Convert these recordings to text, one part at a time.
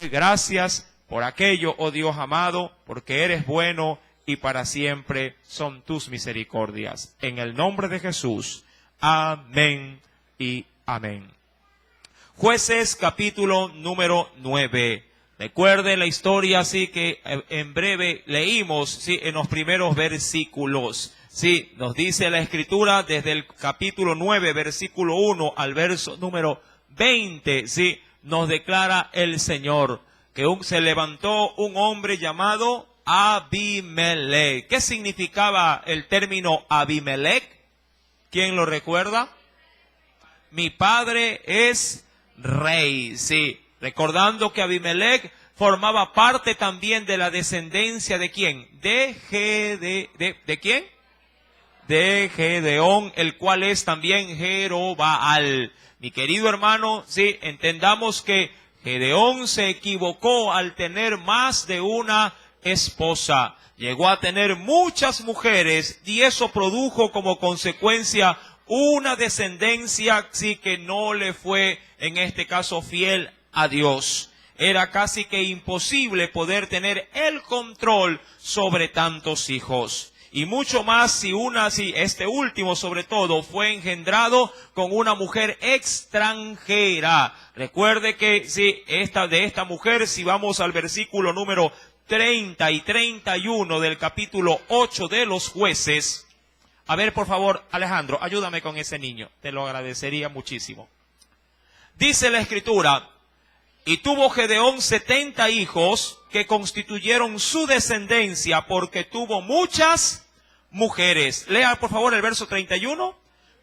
Gracias por aquello, oh Dios amado, porque eres bueno y para siempre son tus misericordias. En el nombre de Jesús. Amén y amén. Jueces capítulo número 9. Recuerde la historia, así que en breve leímos, sí, en los primeros versículos. Sí, nos dice la Escritura desde el capítulo 9, versículo 1 al verso número 20, sí, nos declara el Señor que se levantó un hombre llamado Abimelech. ¿Qué significaba el término Abimelech? ¿Quién lo recuerda? Mi padre es rey, sí. Recordando que Abimelech formaba parte también de la descendencia de ¿quién? ¿De quién? De Gedeón, el cual es también Jerobbaal. Mi querido hermano, sí, entendamos que Gedeón se equivocó al tener más de una esposa. Llegó a tener muchas mujeres y eso produjo como consecuencia una descendencia, sí, que no le fue, en este caso, fiel a Dios. Era casi que imposible poder tener el control sobre tantos hijos. Y mucho más si este último sobre todo fue engendrado con una mujer extranjera. Recuerde que de esta mujer, si vamos al versículo número 30 y 31 del capítulo 8 de los Jueces. A ver, por favor, Alejandro, ayúdame con ese niño. Te lo agradecería muchísimo. Dice la Escritura: y tuvo Gedeón 70 hijos que constituyeron su descendencia porque tuvo muchas mujeres. Lea por favor el verso 31.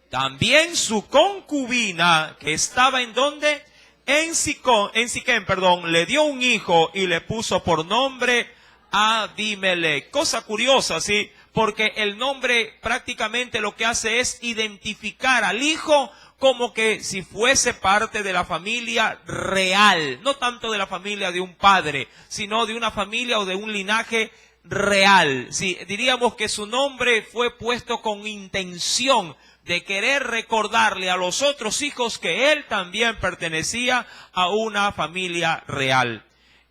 También su concubina, que estaba ¿en dónde? En Siquem, le dio un hijo y le puso por nombre Abimelech. Cosa curiosa, ¿sí? Porque el nombre prácticamente lo que hace es identificar al hijo como que si fuese parte de la familia real, no tanto de la familia de un padre, sino de una familia o de un linaje real. Sí, diríamos que su nombre fue puesto con intención de querer recordarle a los otros hijos que él también pertenecía a una familia real.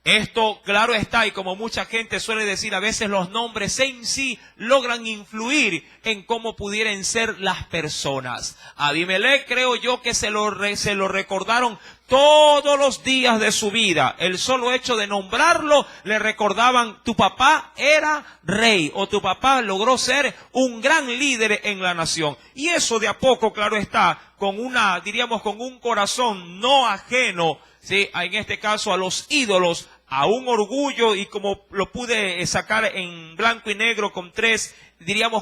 Esto, claro está, y como mucha gente suele decir, a veces los nombres en sí logran influir en cómo pudieran ser las personas. Abimelech, creo yo que se lo recordaron todos los días de su vida. El solo hecho de nombrarlo, le recordaban, tu papá era rey, o tu papá logró ser un gran líder en la nación. Y eso de a poco, claro está, con un corazón no ajeno, sí, en este caso a los ídolos, a un orgullo, y como lo pude sacar en blanco y negro con tres,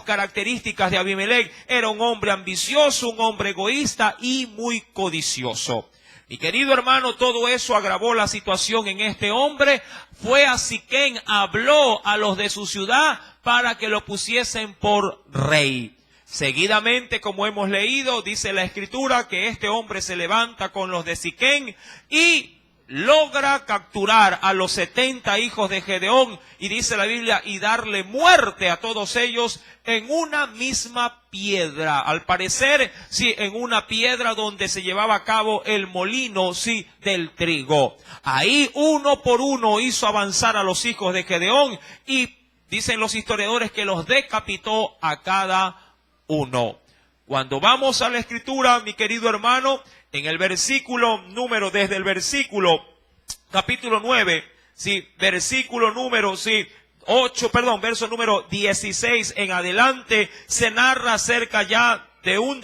características de Abimelech: era un hombre ambicioso, un hombre egoísta y muy codicioso. Mi querido hermano, todo eso agravó la situación en este hombre. Fue a Siquem, habló a los de su ciudad para que lo pusiesen por rey. Seguidamente, como hemos leído, dice la Escritura que este hombre se levanta con los de Siquem y logra capturar a los 70 hijos de Gedeón, y dice la Biblia, y darle muerte a todos ellos en una misma piedra. Al parecer, sí, en una piedra donde se llevaba a cabo el molino, sí, del trigo. Ahí uno por uno hizo avanzar a los hijos de Gedeón y dicen los historiadores que los decapitó a cada uno. Cuando vamos a la Escritura, mi querido hermano, en el versículo número, desde el versículo capítulo 9, sí, versículo número, sí, 8, verso número 16 en adelante, se narra acerca ya de un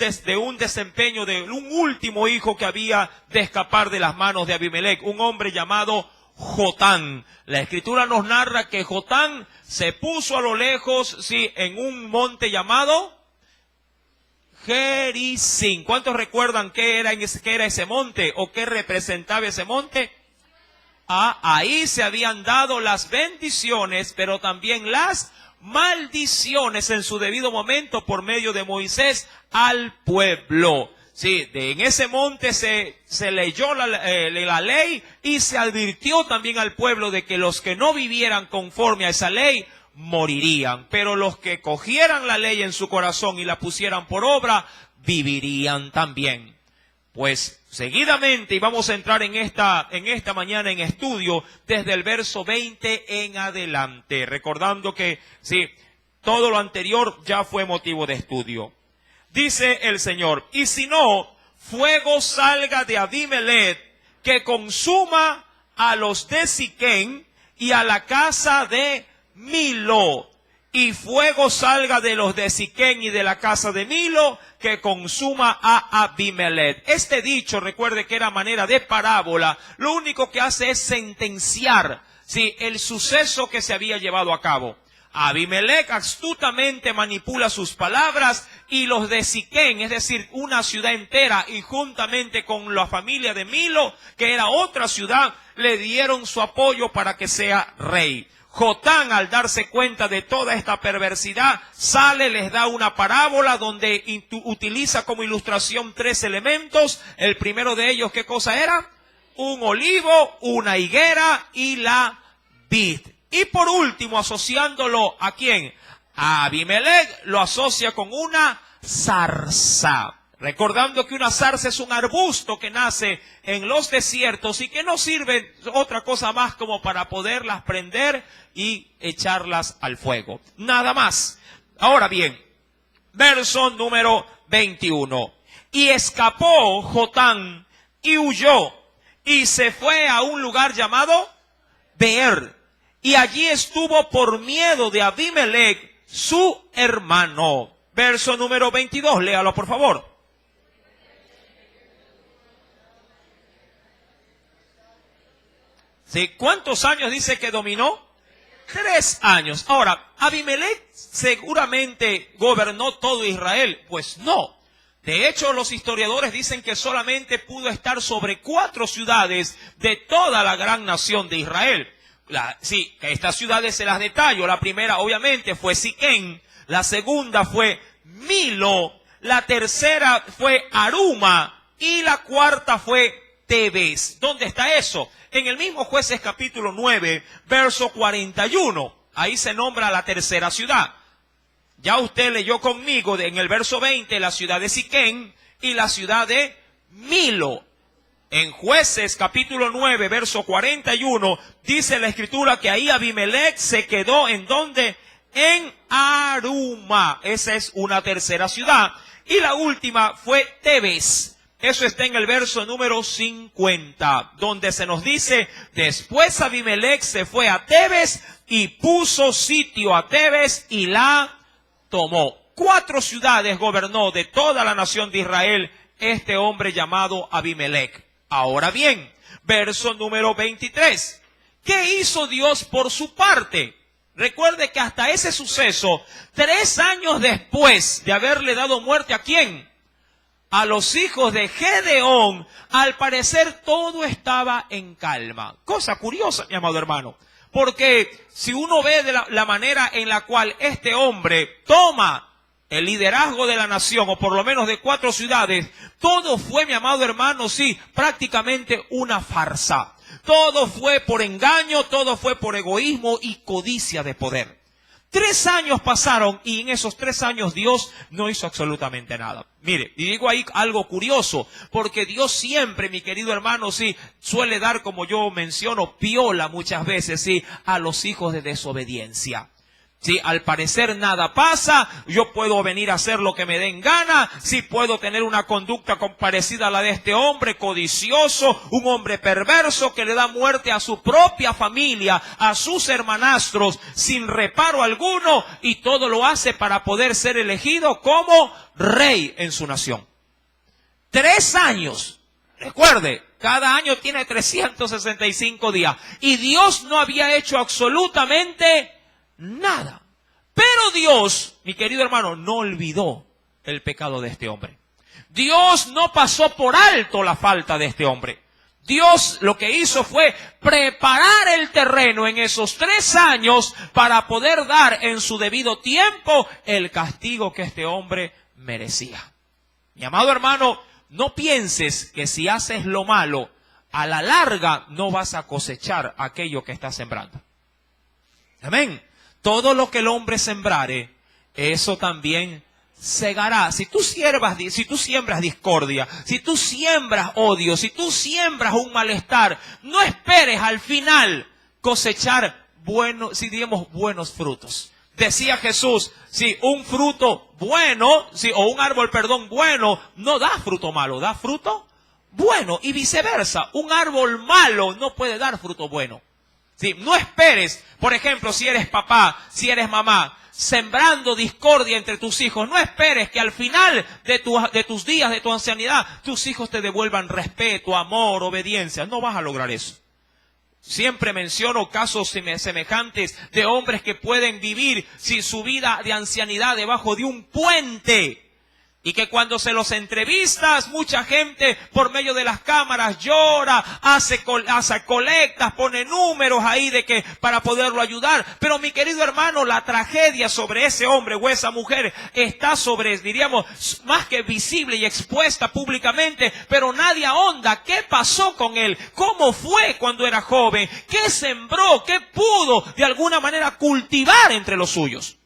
desempeño de un último hijo que había de escapar de las manos de Abimelech, un hombre llamado Jotán. La Escritura nos narra que Jotán se puso a lo lejos, sí, en un monte llamado Gerizim. ¿Cuántos recuerdan qué era ese monte o qué representaba ese monte? Ahí se habían dado las bendiciones, pero también las maldiciones en su debido momento por medio de Moisés al pueblo. Sí, en ese monte se leyó la ley y se advirtió también al pueblo de que los que no vivieran conforme a esa ley morirían, pero los que cogieran la ley en su corazón y la pusieran por obra, vivirían también. Pues seguidamente, y vamos a entrar en esta mañana en estudio desde el verso 20 en adelante, recordando que sí, todo lo anterior ya fue motivo de estudio. Dice el Señor, y si no, fuego salga de Abimelech, que consuma a los de Siquén y a la casa de Milo. Y fuego salga de los de Siquén y de la casa de Milo, que consuma a Abimelech. Este dicho, recuerde que era manera de parábola, lo único que hace es sentenciar, sí, el suceso que se había llevado a cabo. Abimelech astutamente manipula sus palabras y los de Siquén, es decir, una ciudad entera, y juntamente con la familia de Milo, que era otra ciudad, le dieron su apoyo para que sea rey. Jotán, al darse cuenta de toda esta perversidad, sale, les da una parábola donde utiliza como ilustración 3 elementos. El primero de ellos, ¿qué cosa era? Un olivo, una higuera y la vid. Y por último, asociándolo ¿a quién? A Abimelech, lo asocia con una zarza. Recordando que una zarza es un arbusto que nace en los desiertos y que no sirve otra cosa más como para poderlas prender y echarlas al fuego. Nada más. Ahora bien, verso número 21. Y escapó Jotán y huyó y se fue a un lugar llamado Beer. Y allí estuvo por miedo de Abimelech, su hermano. Verso número 22, léalo por favor. ¿Sí? ¿Cuántos años dice que dominó? 3 años. Ahora, ¿Abimelech seguramente gobernó todo Israel? Pues no. De hecho, los historiadores dicen que solamente pudo estar sobre 4 ciudades de toda la gran nación de Israel. Sí, que estas ciudades se las detallo. La primera, obviamente, fue Siquén. La segunda fue Milo. La tercera fue Aruma. Y la cuarta fue Tebes. ¿Dónde está eso? En el mismo Jueces capítulo 9, verso 41. Ahí se nombra la tercera ciudad. Ya usted leyó conmigo en el verso 20 la ciudad de Siquén y la ciudad de Milo. En Jueces capítulo 9, verso 41, dice la escritura que ahí Abimelech se quedó ¿en dónde? En Aruma. Esa es una tercera ciudad. Y la última fue Tebes. Eso está en el verso número 50, donde se nos dice, después Abimelech se fue a Tebes y puso sitio a Tebes y la tomó. 4 ciudades gobernó de toda la nación de Israel este hombre llamado Abimelech. Ahora bien, verso número 23. ¿Qué hizo Dios por su parte? Recuerde que hasta ese suceso, 3 años después de haberle dado muerte ¿a quién? A los hijos de Gedeón, al parecer todo estaba en calma. Cosa curiosa, mi amado hermano, porque si uno ve de la manera en la cual este hombre toma el liderazgo de la nación, o por lo menos de 4 ciudades, todo fue, mi amado hermano, sí, prácticamente una farsa. Todo fue por engaño, todo fue por egoísmo y codicia de poder. 3 años pasaron y en esos 3 años Dios no hizo absolutamente nada. Mire, y digo ahí algo curioso, porque Dios siempre, mi querido hermano, sí, suele dar, como yo menciono, piola muchas veces, sí, a los hijos de desobediencia. Si al parecer nada pasa, yo puedo venir a hacer lo que me den gana, si puedo tener una conducta parecida a la de este hombre codicioso, un hombre perverso que le da muerte a su propia familia, a sus hermanastros, sin reparo alguno, y todo lo hace para poder ser elegido como rey en su nación. 3 años, recuerde, cada año tiene 365 días, y Dios no había hecho absolutamente nada. Pero Dios, mi querido hermano, no olvidó el pecado de este hombre. Dios no pasó por alto la falta de este hombre. Dios lo que hizo fue preparar el terreno en esos 3 años para poder dar en su debido tiempo el castigo que este hombre merecía. Mi amado hermano, no pienses que si haces lo malo, a la larga no vas a cosechar aquello que estás sembrando. Amén. Todo lo que el hombre sembrare, eso también segará. Si tú siembras discordia, si tú siembras odio, si tú siembras un malestar, no esperes al final cosechar buenos frutos. Decía Jesús, si un fruto bueno, o un árbol, bueno, no da fruto malo, da fruto bueno. Y viceversa, un árbol malo no puede dar fruto bueno. Sí, no esperes, por ejemplo, si eres papá, si eres mamá, sembrando discordia entre tus hijos, no esperes que al final de tus días, de tu ancianidad, tus hijos te devuelvan respeto, amor, obediencia. No vas a lograr eso. Siempre menciono casos semejantes de hombres que pueden vivir su vida de ancianidad debajo de un puente. Y que cuando se los entrevistas, mucha gente por medio de las cámaras llora, hace colectas, pone números ahí para poderlo ayudar. Pero mi querido hermano, la tragedia sobre ese hombre o esa mujer está diríamos, más que visible y expuesta públicamente, pero nadie ahonda. ¿Qué pasó con él? ¿Cómo fue cuando era joven? ¿Qué sembró? ¿Qué pudo de alguna manera cultivar entre los suyos?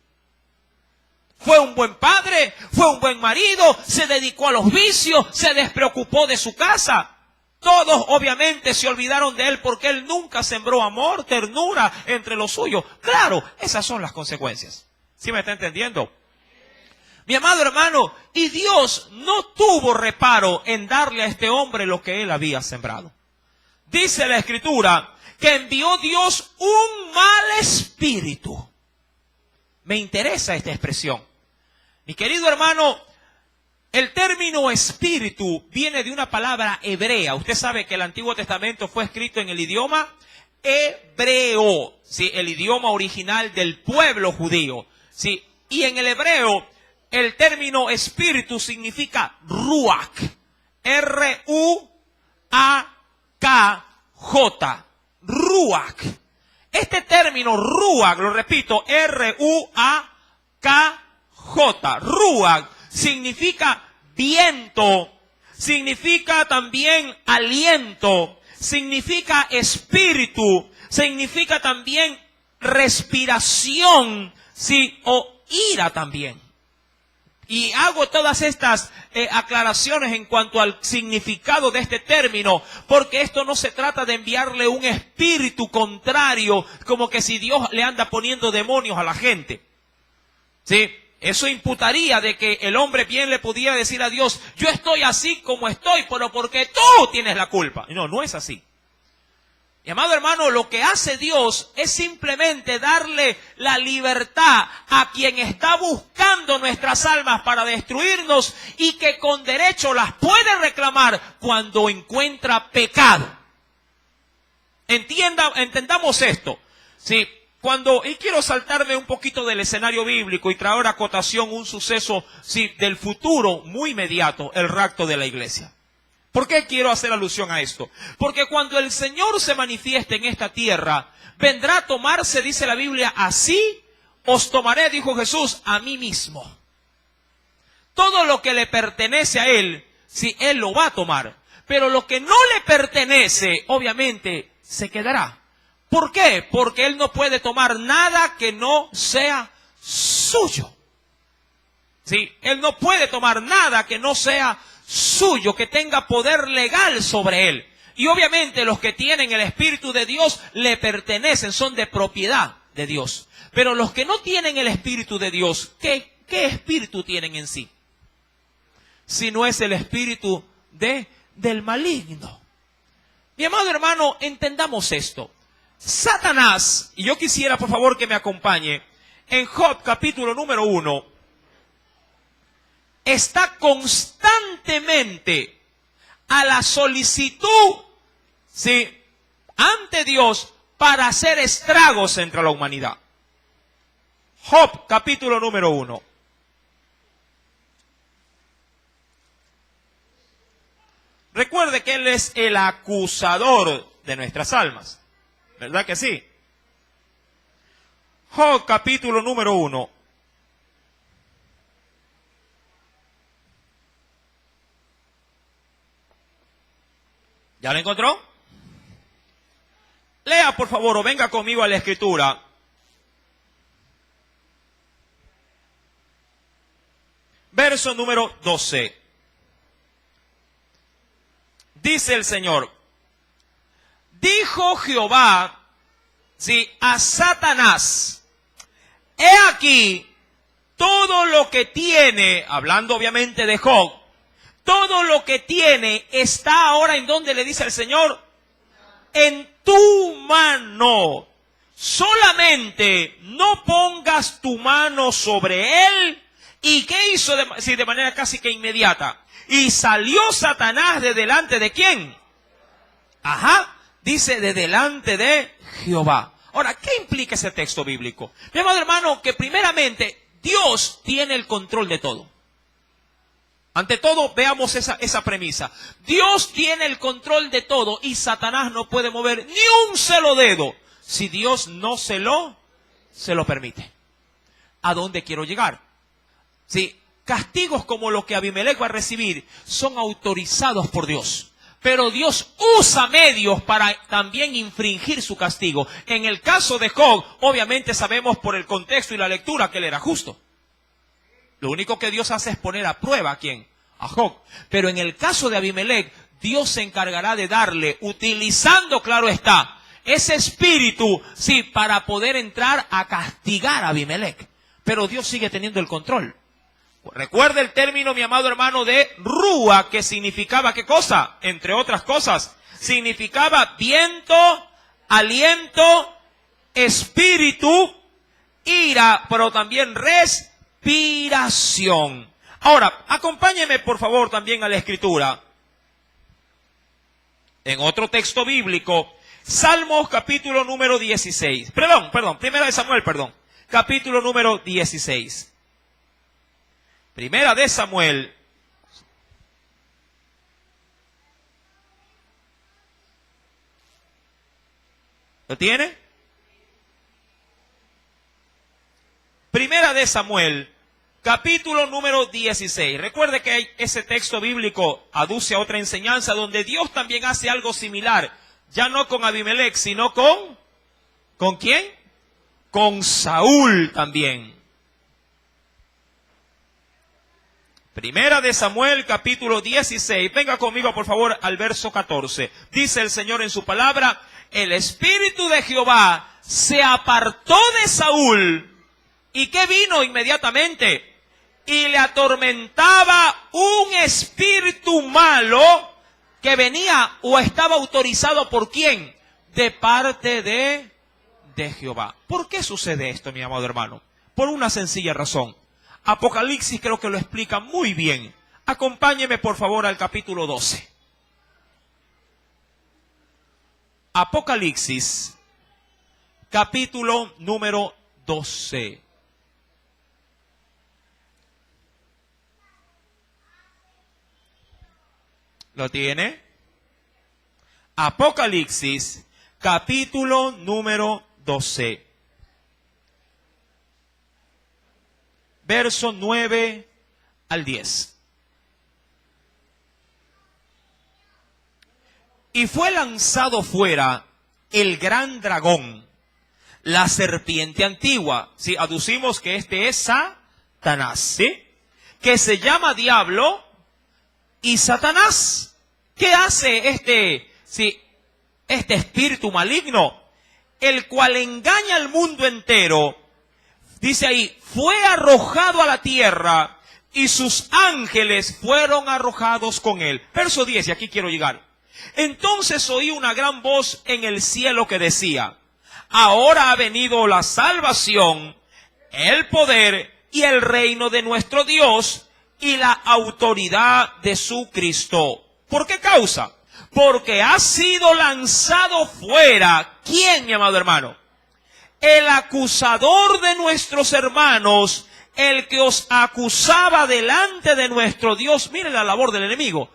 Fue un buen padre, fue un buen marido, se dedicó a los vicios, se despreocupó de su casa. Todos obviamente se olvidaron de él porque él nunca sembró amor, ternura entre los suyos. Claro, esas son las consecuencias. ¿Sí me está entendiendo? Mi amado hermano, y Dios no tuvo reparo en darle a este hombre lo que él había sembrado. Dice la Escritura que envió Dios un mal espíritu. Me interesa esta expresión. Mi querido hermano, el término espíritu viene de una palabra hebrea. Usted sabe que el Antiguo Testamento fue escrito en el idioma hebreo, ¿sí? El idioma original del pueblo judío, ¿sí? Y en el hebreo, el término espíritu significa ruach, R-U-A-K-J, ruach. Este término ruach, lo repito, R-U-A-K-J, ruach, significa viento, significa también aliento, significa espíritu, significa también respiración, sí, o ira también. Y hago todas estas aclaraciones en cuanto al significado de este término, porque esto no se trata de enviarle un espíritu contrario, como que si Dios le anda poniendo demonios a la gente. ¿Sí? Eso imputaría de que el hombre bien le pudiera decir a Dios, yo estoy así como estoy, pero porque tú tienes la culpa. No, no es así. Mi amado hermano, lo que hace Dios es simplemente darle la libertad a quien está buscando nuestras almas para destruirnos y que con derecho las puede reclamar cuando encuentra pecado. Entendamos esto. Sí. Y quiero saltarme un poquito del escenario bíblico y traer a cotación un suceso, sí, del futuro muy inmediato, el rapto de la iglesia. ¿Por qué quiero hacer alusión a esto? Porque cuando el Señor se manifieste en esta tierra, vendrá a tomarse, dice la Biblia, así os tomaré, dijo Jesús, a mí mismo. Todo lo que le pertenece a Él, sí, Él lo va a tomar. Pero lo que no le pertenece, obviamente, se quedará. ¿Por qué? Porque Él no puede tomar nada que no sea suyo. ¿Sí? Él no puede tomar nada que no sea suyo, que tenga poder legal sobre Él. Y obviamente los que tienen el Espíritu de Dios le pertenecen, son de propiedad de Dios. Pero los que no tienen el Espíritu de Dios, ¿qué espíritu tienen en sí? Si no es el espíritu del maligno. Mi amado hermano, entendamos esto. Satanás, y yo quisiera por favor que me acompañe, en Job capítulo número 1, está constantemente a la solicitud, ¿sí?, ante Dios para hacer estragos entre la humanidad. Job capítulo número 1. Recuerde que Él es el acusador de nuestras almas. ¿Verdad que sí? Job capítulo número 1. ¿Ya lo encontró? Lea por favor o venga conmigo a la escritura. verso número 12. Dice el Señor, dijo Jehová, sí, a Satanás, he aquí, todo lo que tiene, hablando obviamente de Job, todo lo que tiene está ahora en donde le dice el Señor, en tu mano. Solamente no pongas tu mano sobre él. ¿Y qué hizo? De manera casi que inmediata. Y salió Satanás de delante de ¿quién? Ajá, dice de delante de Jehová. Ahora, ¿qué implica ese texto bíblico? Mi amado hermano, que primeramente Dios tiene el control de todo. Ante todo, veamos esa premisa. Dios tiene el control de todo y Satanás no puede mover ni un solo dedo si Dios no se lo permite. ¿A dónde quiero llegar? Sí, castigos como los que Abimelech va a recibir son autorizados por Dios. Pero Dios usa medios para también infringir su castigo. En el caso de Job, obviamente sabemos por el contexto y la lectura que él era justo. Lo único que Dios hace es poner a prueba ¿a quién? A Job. Pero en el caso de Abimelech, Dios se encargará de darle, utilizando, claro está, ese espíritu, sí, para poder entrar a castigar a Abimelech. Pero Dios sigue teniendo el control. Recuerda el término, mi amado hermano, de Rúa, que significaba ¿qué cosa? Entre otras cosas, significaba viento, aliento, espíritu, ira, pero también respiración. Ahora, acompáñeme por favor también a la escritura. En otro texto bíblico, Salmos capítulo número 16. Primera de Samuel, capítulo número 16. Primera de Samuel. ¿Lo tiene? Primera de Samuel, capítulo número 16. Recuerde que ese texto bíblico aduce a otra enseñanza donde Dios también hace algo similar. Ya no con Abimelech, sino ¿con quién? Con Saúl también. Primera de Samuel, capítulo 16. Venga conmigo, por favor, al verso 14. Dice el Señor en su palabra, el Espíritu de Jehová se apartó de Saúl. ¿Y qué vino inmediatamente? Y le atormentaba un espíritu malo que venía o estaba autorizado ¿por quién? De parte de Jehová. ¿Por qué sucede esto, mi amado hermano? Por una sencilla razón. Apocalipsis creo que lo explica muy bien. Acompáñeme por favor al capítulo 12. Apocalipsis, capítulo número 12. ¿Lo tiene? Apocalipsis, capítulo número 12. Verso 9 al 10. Y fue lanzado fuera el gran dragón, la serpiente antigua. Sí, aducimos que este es Satanás, ¿sí? Que se llama Diablo y Satanás. ¿Qué hace este espíritu maligno? El cual engaña al mundo entero. Dice ahí, fue arrojado a la tierra y sus ángeles fueron arrojados con él. Verso 10, y aquí quiero llegar. Entonces oí una gran voz en el cielo que decía, ahora ha venido la salvación, el poder y el reino de nuestro Dios y la autoridad de su Cristo. ¿Por qué causa? Porque ha sido lanzado fuera. ¿Quién, mi amado hermano? El acusador de nuestros hermanos, el que os acusaba delante de nuestro Dios. Mire la labor del enemigo.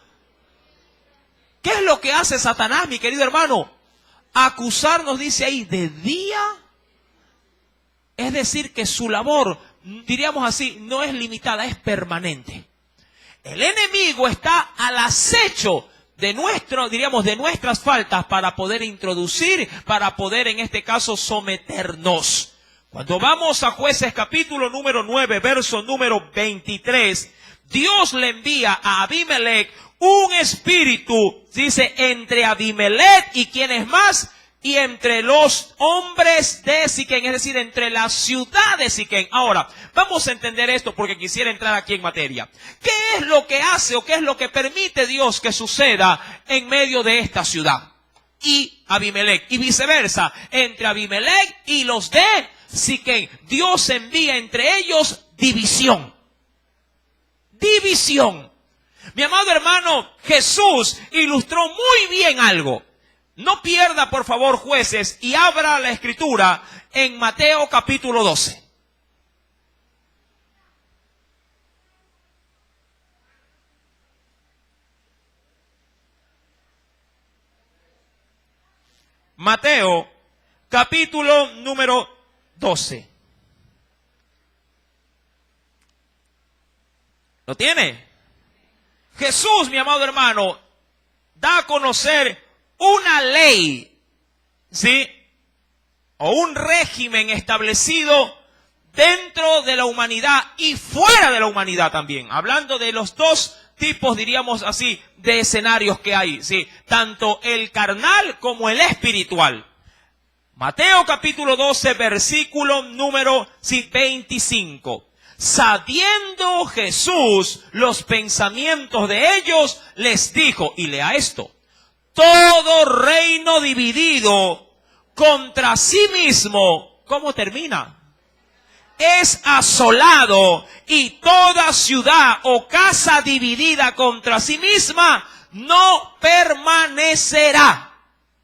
¿Qué es lo que hace Satanás, mi querido hermano? Acusarnos, dice ahí, de día. Es decir, que su labor, diríamos así, no es limitada, es permanente. El enemigo está al acecho de nuestras faltas para poder introducir, para poder en este caso someternos. Cuando vamos a Jueces capítulo número 9, verso número 23, Dios le envía a Abimelech un espíritu, dice, entre Abimelech y quienes más, y entre los hombres de Siquén, es decir, entre la ciudad de Siquén. Ahora, vamos a entender esto porque quisiera entrar aquí en materia. ¿Qué es lo que hace o qué es lo que permite Dios que suceda en medio de esta ciudad? Y Abimelech, y viceversa, entre Abimelech y los de Siquén. Dios envía entre ellos división. División. Mi amado hermano, Jesús ilustró muy bien algo. No pierda, por favor, Jueces, y abra la Escritura en Mateo capítulo 12. Mateo capítulo número 12. ¿Lo tiene? Jesús, mi amado hermano, da a conocer una ley, ¿sí? O un régimen establecido dentro de la humanidad y fuera de la humanidad también. Hablando de los dos tipos, diríamos así, de escenarios que hay, ¿sí? Tanto el carnal como el espiritual. Mateo capítulo 12, versículo número 25. Sabiendo Jesús los pensamientos de ellos, les dijo, y lea esto: todo reino dividido contra sí mismo, ¿cómo termina? Es asolado, y toda ciudad o casa dividida contra sí misma no permanecerá.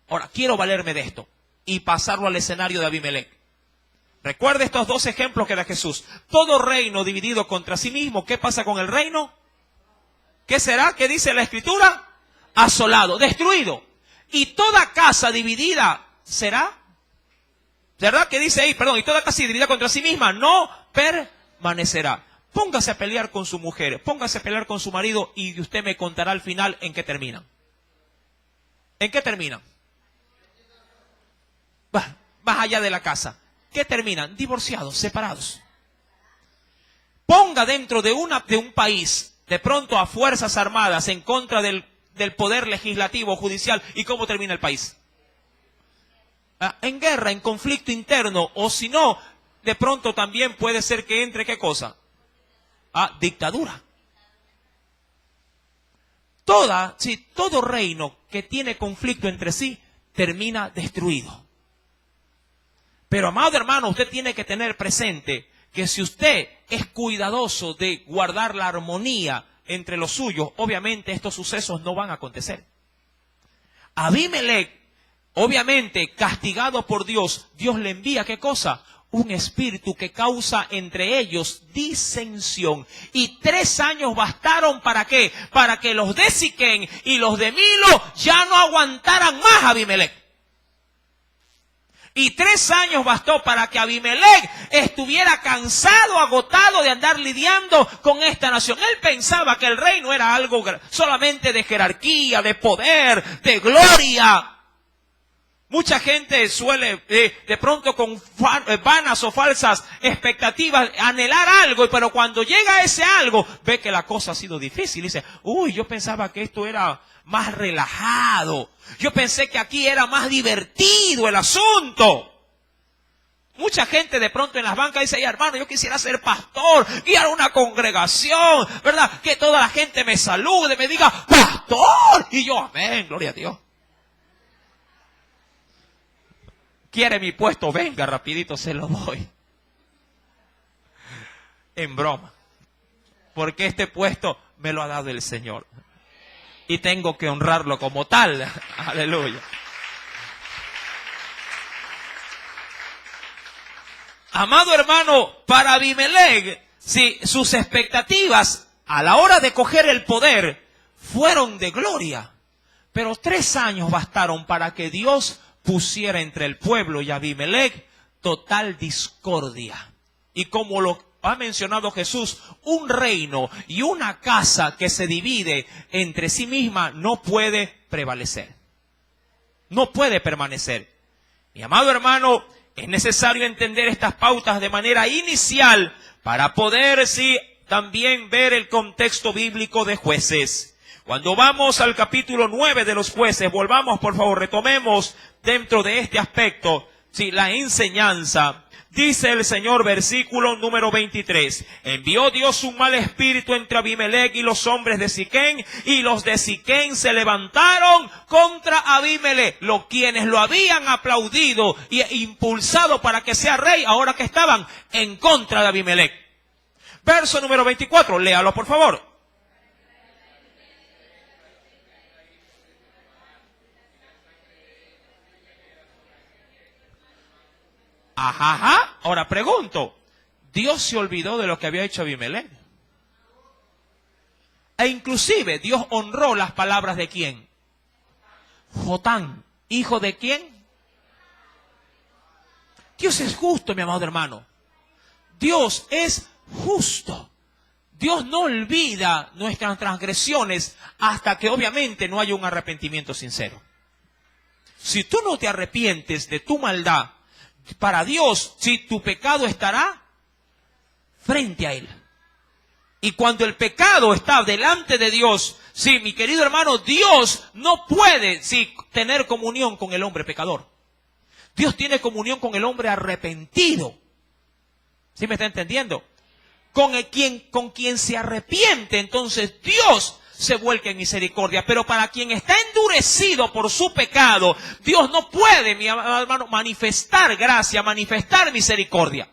Ahora, quiero valerme de esto y pasarlo al escenario de Abimelech. Recuerde estos dos ejemplos que da Jesús. Todo reino dividido contra sí mismo, ¿qué pasa con el reino? ¿Qué será? ¿Qué dice la Escritura? Asolado, destruido. Y toda casa dividida será, ¿verdad? ¿Qué dice ahí? Perdón, y toda casa dividida contra sí misma no permanecerá. Póngase a pelear con su mujer, póngase a pelear con su marido y usted me contará al final en qué terminan. ¿En qué terminan? Más allá de la casa. ¿Qué terminan? Divorciados, separados. Ponga dentro de un país, de pronto a fuerzas armadas en contra del poder legislativo, judicial, ¿y cómo termina el país? En guerra, en conflicto interno, o si no, de pronto también puede ser que entre, ¿qué cosa? Dictadura. Todo reino que tiene conflicto entre sí, termina destruido. Pero, amado hermano, usted tiene que tener presente que si usted es cuidadoso de guardar la armonía entre los suyos, obviamente estos sucesos no van a acontecer. Abimelech, obviamente, castigado por Dios, Dios le envía, ¿qué cosa? Un espíritu que causa entre ellos disensión. Y 3 años bastaron, ¿para qué? Para que los de Siquén y los de Milo ya no aguantaran más a Abimelech. Y 3 años bastó para que Abimelech estuviera cansado, agotado de andar lidiando con esta nación. Él pensaba que el reino era algo solamente de jerarquía, de poder, de gloria. Mucha gente suele, de pronto con vanas o falsas expectativas, anhelar algo, pero cuando llega a ese algo, ve que la cosa ha sido difícil. Dice, yo pensaba que esto era más relajado. Yo pensé que aquí era más divertido el asunto. Mucha gente de pronto en las bancas dice, hermano, yo quisiera ser pastor, guiar una congregación, ¿verdad? Que toda la gente me salude, me diga, pastor. Y yo, amén, gloria a Dios. ¿Quiere mi puesto? Venga, rapidito se lo doy. En broma. Porque este puesto me lo ha dado el Señor. Y tengo que honrarlo como tal. Aleluya. Amado hermano, para Abimelech, si sus expectativas a la hora de coger el poder fueron de gloria. Pero 3 años bastaron para que Dios pusiera entre el pueblo y Abimelech total discordia. Y como lo ha mencionado Jesús, un reino y una casa que se divide entre sí misma no puede prevalecer. No puede permanecer. Mi amado hermano, es necesario entender estas pautas de manera inicial para poder también ver el contexto bíblico de Jueces. Cuando vamos al capítulo 9 de los Jueces, volvamos por favor, retomemos dentro de este aspecto, sí, la enseñanza. Dice el Señor, versículo número 23, envió Dios un mal espíritu entre Abimelech y los hombres de Siquén, y los de Siquén se levantaron contra Abimelech, los quienes lo habían aplaudido e impulsado para que sea rey, ahora que estaban en contra de Abimelech. Verso número 24, léalo por favor. Ajá. Ahora pregunto, ¿Dios se olvidó de lo que había hecho Abimelech? E inclusive Dios honró las palabras de ¿quién? Jotán, ¿hijo de quién? Dios es justo, mi amado hermano. Dios es justo. Dios no olvida nuestras transgresiones hasta que obviamente no haya un arrepentimiento sincero. Si tú no te arrepientes de tu maldad, para Dios, si tu pecado estará frente a Él. Y cuando el pecado está delante de Dios, sí, mi querido hermano, Dios no puede, sí, tener comunión con el hombre pecador. Dios tiene comunión con el hombre arrepentido. ¿Sí me está entendiendo? Con quien se arrepiente, entonces Dios se vuelca en misericordia. Pero para quien está endurecido por su pecado, Dios no puede, mi hermano, manifestar gracia, manifestar misericordia.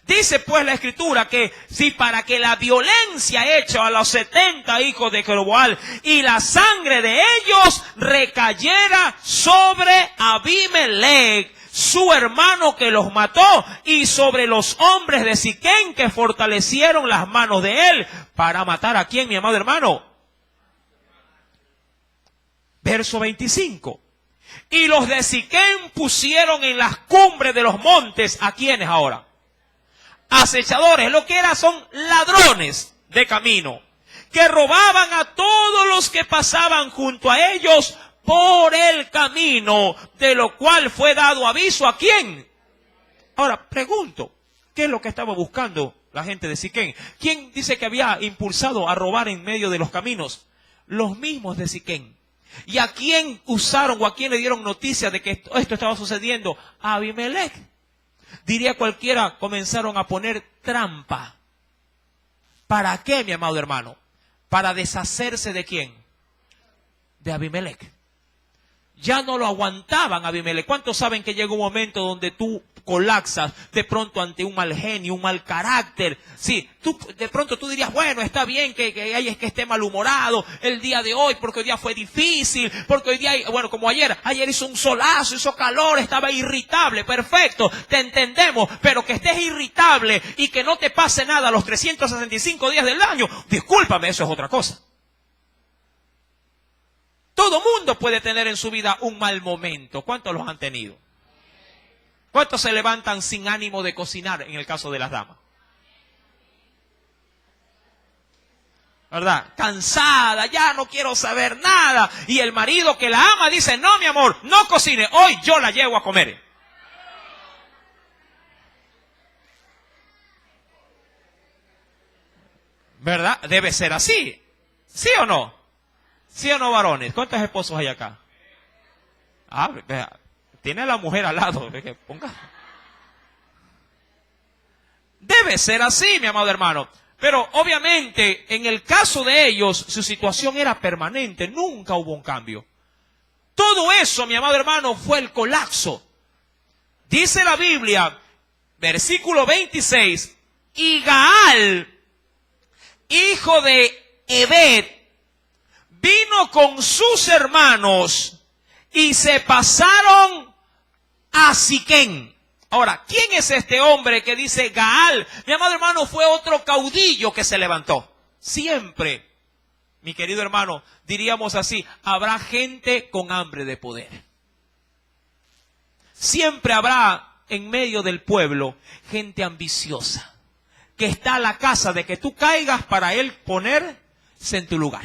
Dice pues la Escritura que si para que la violencia hecha a los 70 hijos de Jeroboam y la sangre de ellos recayera sobre Abimelech, su hermano que los mató, y sobre los hombres de Siquén que fortalecieron las manos de él para matar a quién, mi amado hermano. Verso 25. Y los de Siquén pusieron en las cumbres de los montes, ¿a quiénes ahora? Acechadores, lo que eran son ladrones de camino, que robaban a todos los que pasaban junto a ellos por el camino, de lo cual fue dado aviso ¿a quién? Ahora, pregunto, ¿qué es lo que estaba buscando la gente de Siquén? ¿Quién dice que había impulsado a robar en medio de los caminos? Los mismos de Siquén. ¿Y a quién usaron o a quién le dieron noticia de que esto estaba sucediendo? A Abimelech. Diría cualquiera, comenzaron a poner trampa. ¿Para qué, mi amado hermano? Para deshacerse ¿de quién? De Abimelech. Ya no lo aguantaban Abimelech. ¿Cuántos saben que llega un momento donde tú colapsas de pronto ante un mal genio, un mal carácter? Sí, de pronto tú dirías, bueno, está bien que esté malhumorado el día de hoy, porque hoy día fue difícil, porque hoy día, bueno, como ayer hizo un solazo, hizo calor, estaba irritable, perfecto, te entendemos, pero que estés irritable y que no te pase nada los 365 días del año, discúlpame, eso es otra cosa. Todo mundo puede tener en su vida un mal momento. ¿Cuántos los han tenido? ¿Cuántos se levantan sin ánimo de cocinar en el caso de las damas? ¿Verdad? Cansada, ya no quiero saber nada. Y el marido que la ama dice, no, mi amor, no cocine, hoy yo la llevo a comer. ¿Verdad? Debe ser así. ¿Sí o no? ¿Sí o no, varones? ¿Cuántos esposos hay acá? Ah, vea, tiene a la mujer al lado. Ponga. Debe ser así, mi amado hermano. Pero obviamente, en el caso de ellos, su situación era permanente. Nunca hubo un cambio. Todo eso, mi amado hermano, fue el colapso. Dice la Biblia, versículo 26, y Gaal, hijo de Ebed, vino con sus hermanos y se pasaron a Siquén. Ahora, ¿quién es este hombre que dice Gaal? Mi amado hermano, fue otro caudillo que se levantó. Siempre, mi querido hermano, diríamos así, habrá gente con hambre de poder. Siempre habrá en medio del pueblo gente ambiciosa, que está a la casa de que tú caigas para él ponerse en tu lugar.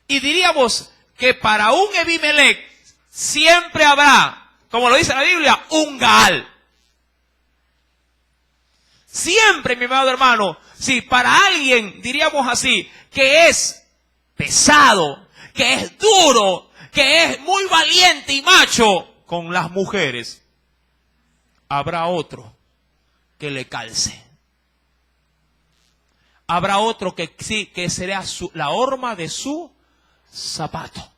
Y diríamos que para un Abimelech siempre habrá, como lo dice la Biblia, un Gaal. Siempre, mi amado hermano, si para alguien, diríamos así, que es pesado, que es duro, que es muy valiente y macho con las mujeres, habrá otro que le calce. Habrá otro que sí, que será la horma de su zapato.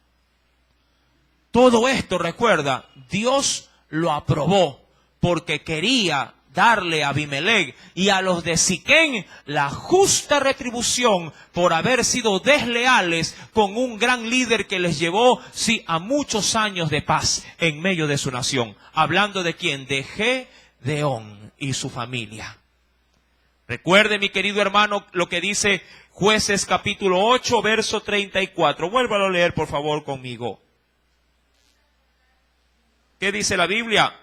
Todo esto, recuerda, Dios lo aprobó porque quería darle a Abimelech y a los de Siquén la justa retribución por haber sido desleales con un gran líder que les llevó, sí, a muchos años de paz en medio de su nación. Hablando de quién, de Gedeón y su familia. Recuerde, mi querido hermano, lo que dice Jueces capítulo 8, verso 34. Vuélvalo a leer, por favor, conmigo. ¿Qué dice la Biblia?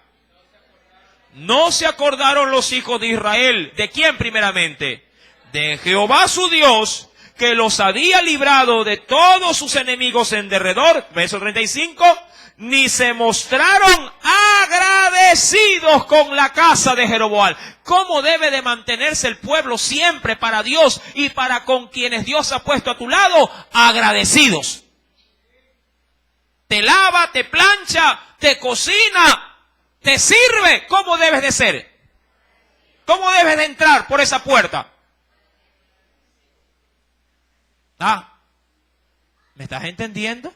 No se acordaron los hijos de Israel. ¿De quién primeramente? De Jehová su Dios, que los había librado de todos sus enemigos en derredor. Verso 35. Ni se mostraron agradecidos con la casa de Jeroboam. ¿Cómo debe de mantenerse el pueblo siempre para Dios y para con quienes Dios ha puesto a tu lado? Agradecidos. Te lava, te plancha, te cocina, te sirve. ¿Cómo debes de ser? ¿Cómo debes de entrar por esa puerta? ¿Me estás entendiendo?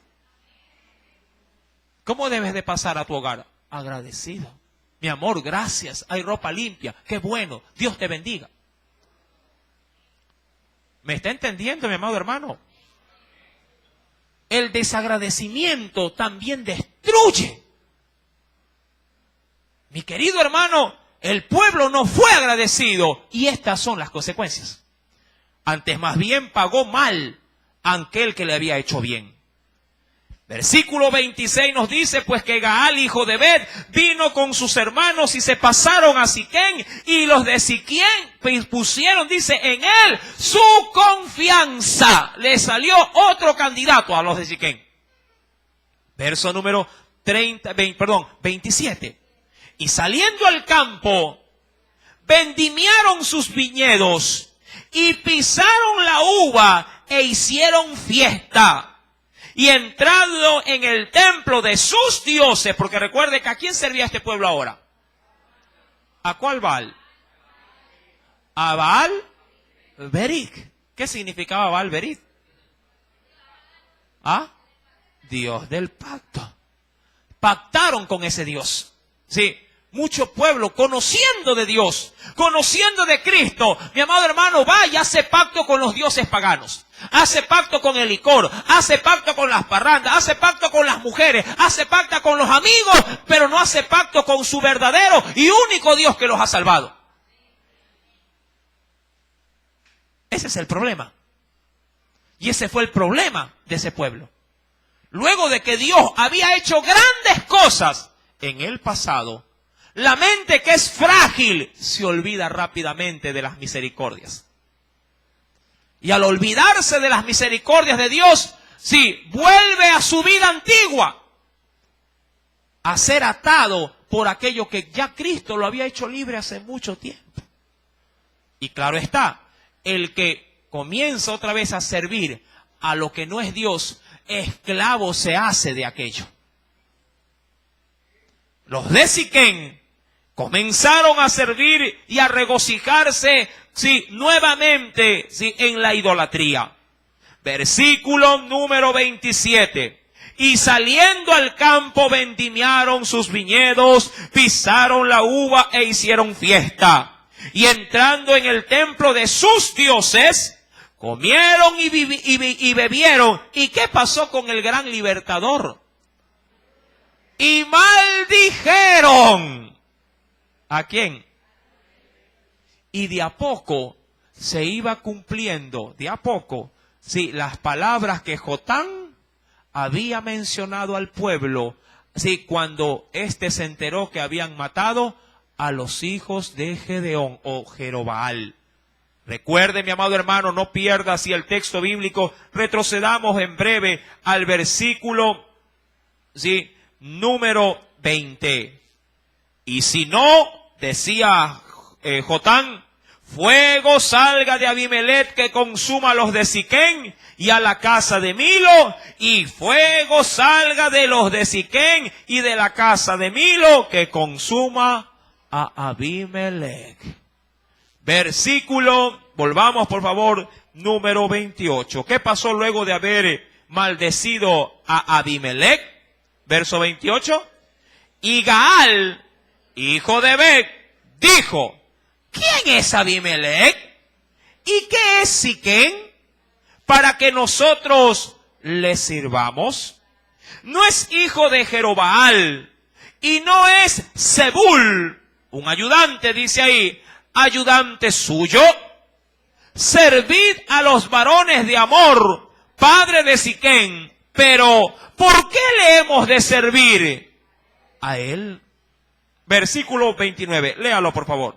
¿Cómo debes de pasar a tu hogar? Agradecido. Mi amor, gracias. Hay ropa limpia. Qué bueno. Dios te bendiga. ¿Me está entendiendo, mi amado hermano? El desagradecimiento también destruye. Mi querido hermano, el pueblo no fue agradecido y estas son las consecuencias. Antes más bien pagó mal a aquel que le había hecho bien. Versículo 26 nos dice, pues que Gaal, hijo de Bet, vino con sus hermanos y se pasaron a Siquén, y los de Siquén pusieron, dice, en él su confianza. Le salió otro candidato a los de Siquén. Verso número 27. Y saliendo al campo, vendimiaron sus viñedos y pisaron la uva e hicieron fiesta. Y entrando en el templo de sus dioses, porque recuerde que ¿a quién servía este pueblo ahora? ¿A cuál Baal? A Baal Beric. ¿Qué significaba Baal Beric? Dios del pacto. Pactaron con ese Dios. Sí. Mucho pueblo conociendo de Dios, conociendo de Cristo, mi amado hermano, va y hace pacto con los dioses paganos. Hace pacto con el licor, hace pacto con las parrandas, hace pacto con las mujeres, hace pacto con los amigos, pero no hace pacto con su verdadero y único Dios que los ha salvado. Ese es el problema. Y ese fue el problema de ese pueblo. Luego de que Dios había hecho grandes cosas en el pasado, la mente que es frágil se olvida rápidamente de las misericordias. Y al olvidarse de las misericordias de Dios, sí, vuelve a su vida antigua, a ser atado por aquello que ya Cristo lo había hecho libre hace mucho tiempo. Y claro está, el que comienza otra vez a servir a lo que no es Dios, esclavo se hace de aquello. Los de Siquén comenzaron a servir y a regocijarse, sí, nuevamente, sí, en la idolatría. Versículo número 27. Y saliendo al campo vendimiaron sus viñedos, pisaron la uva e hicieron fiesta. Y entrando en el templo de sus dioses, comieron y bebieron. ¿Y qué pasó con el gran libertador? Y maldijeron. ¿A quién? Y de a poco se iba cumpliendo, de a poco, sí, las palabras que Jotán había mencionado al pueblo, sí, cuando éste se enteró que habían matado a los hijos de Gedeón o Jerobaal. Recuerde, mi amado hermano, no pierda así el texto bíblico. Retrocedamos en breve al versículo, sí, número 20. Y si no, decía Jotán, fuego salga de Abimelech que consuma a los de Siquén y a la casa de Milo, y fuego salga de los de Siquén y de la casa de Milo que consuma a Abimelech. Versículo, volvamos por favor, número 28. ¿Qué pasó luego de haber maldecido a Abimelech? Verso 28. Y Gaal, hijo de Ebed, dijo: ¿quién es Abimelech? ¿Y qué es Siquén? Para que nosotros le sirvamos. No es hijo de Jerobaal, y no es Zebul, un ayudante, dice ahí, ayudante suyo. Servid a los varones de Amor, padre de Siquén, pero ¿por qué le hemos de servir a él? Versículo 29, léalo por favor.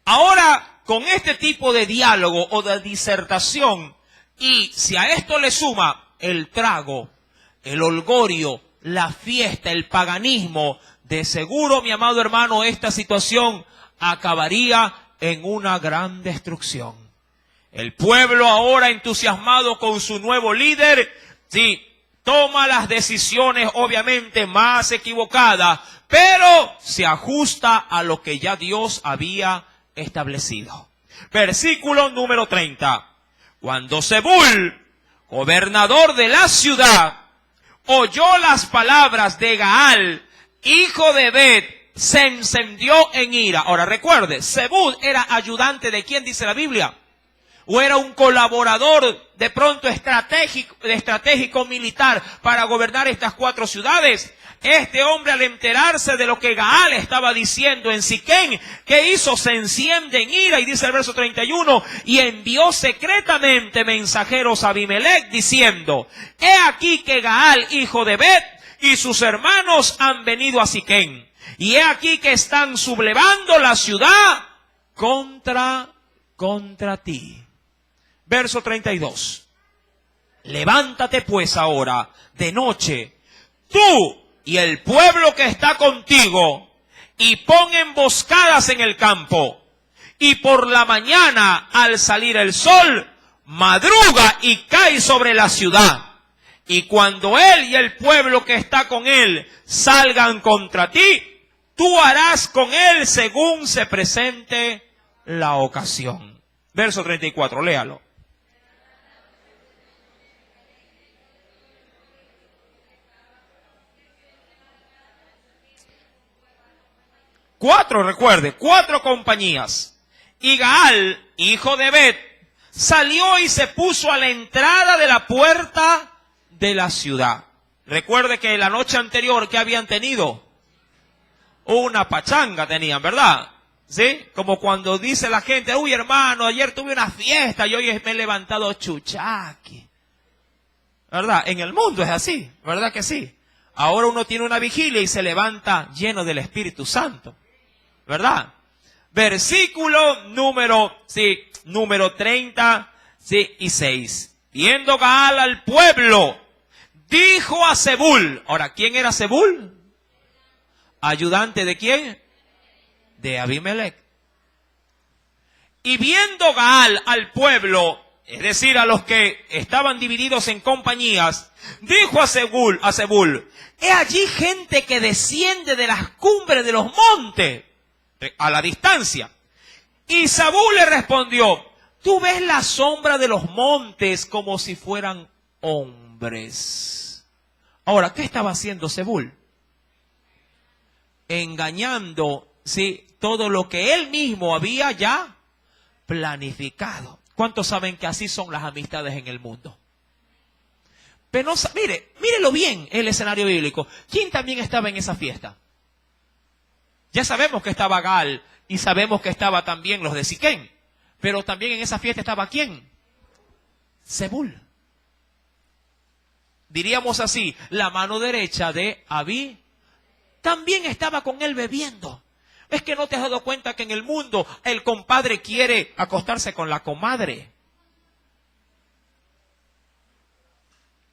Ahora, con este tipo de diálogo o de disertación, y si a esto le suma el trago, el holgorio, la fiesta, el paganismo, de seguro, mi amado hermano, esta situación acabaría en una gran destrucción. El pueblo ahora entusiasmado con su nuevo líder, sí, toma las decisiones obviamente más equivocadas, pero se ajusta a lo que ya Dios había establecido. Versículo número 30. Cuando Zebul, gobernador de la ciudad, oyó las palabras de Gaal, hijo de Ebed, se encendió en ira. Ahora recuerde, Zebul era ayudante de quién dice la Biblia, o era un colaborador de pronto estratégico militar para gobernar estas 4 ciudades. Este hombre, al enterarse de lo que Gaal estaba diciendo en Siquén, ¿qué hizo? Se enciende en ira, y dice el verso 31, y envió secretamente mensajeros a Abimelech diciendo: he aquí que Gaal, hijo de Ebed, y sus hermanos han venido a Siquén, y he aquí que están sublevando la ciudad contra ti. Verso 32. Levántate pues ahora de noche, tú y el pueblo que está contigo, y pon emboscadas en el campo, y por la mañana al salir el sol, madruga y cae sobre la ciudad. Y cuando él y el pueblo que está con él salgan contra ti, tú harás con él según se presente la ocasión. Verso 34, léalo. Recuerde, 4 compañías. Y Gaal, hijo de Ebed, salió y se puso a la entrada de la puerta de la ciudad. Recuerde que la noche anterior, ¿qué habían tenido? Una pachanga tenían, ¿verdad? ¿Sí? Como cuando dice la gente: uy, hermano, ayer tuve una fiesta y hoy me he levantado chuchaqui. ¿Verdad? En el mundo es así, ¿verdad que sí? Ahora uno tiene una vigilia y se levanta lleno del Espíritu Santo, ¿verdad? Versículo número 36. Viendo Gaal al pueblo, dijo a Zebul. Ahora, ¿quién era Zebul? ¿Ayudante de quién? De Abimelech. Y viendo Gaal al pueblo, es decir, a los que estaban divididos en compañías, dijo a Zebul, he allí gente que desciende de las cumbres de los montes, a la distancia. Y Zebul le respondió: tú ves la sombra de los montes como si fueran hombres. Ahora, ¿qué estaba haciendo Zebul? Engañando, sí, todo lo que él mismo había ya planificado. ¿Cuántos saben que así son las amistades en el mundo? Pero mírelo bien el escenario bíblico. ¿Quién también estaba en esa fiesta? Ya sabemos que estaba Gaal y sabemos que estaba también los de Siquén. Pero también en esa fiesta estaba ¿quién? Zebul. Diríamos así, la mano derecha de Abí también estaba con él bebiendo. ¿Es que no te has dado cuenta que en el mundo el compadre quiere acostarse con la comadre?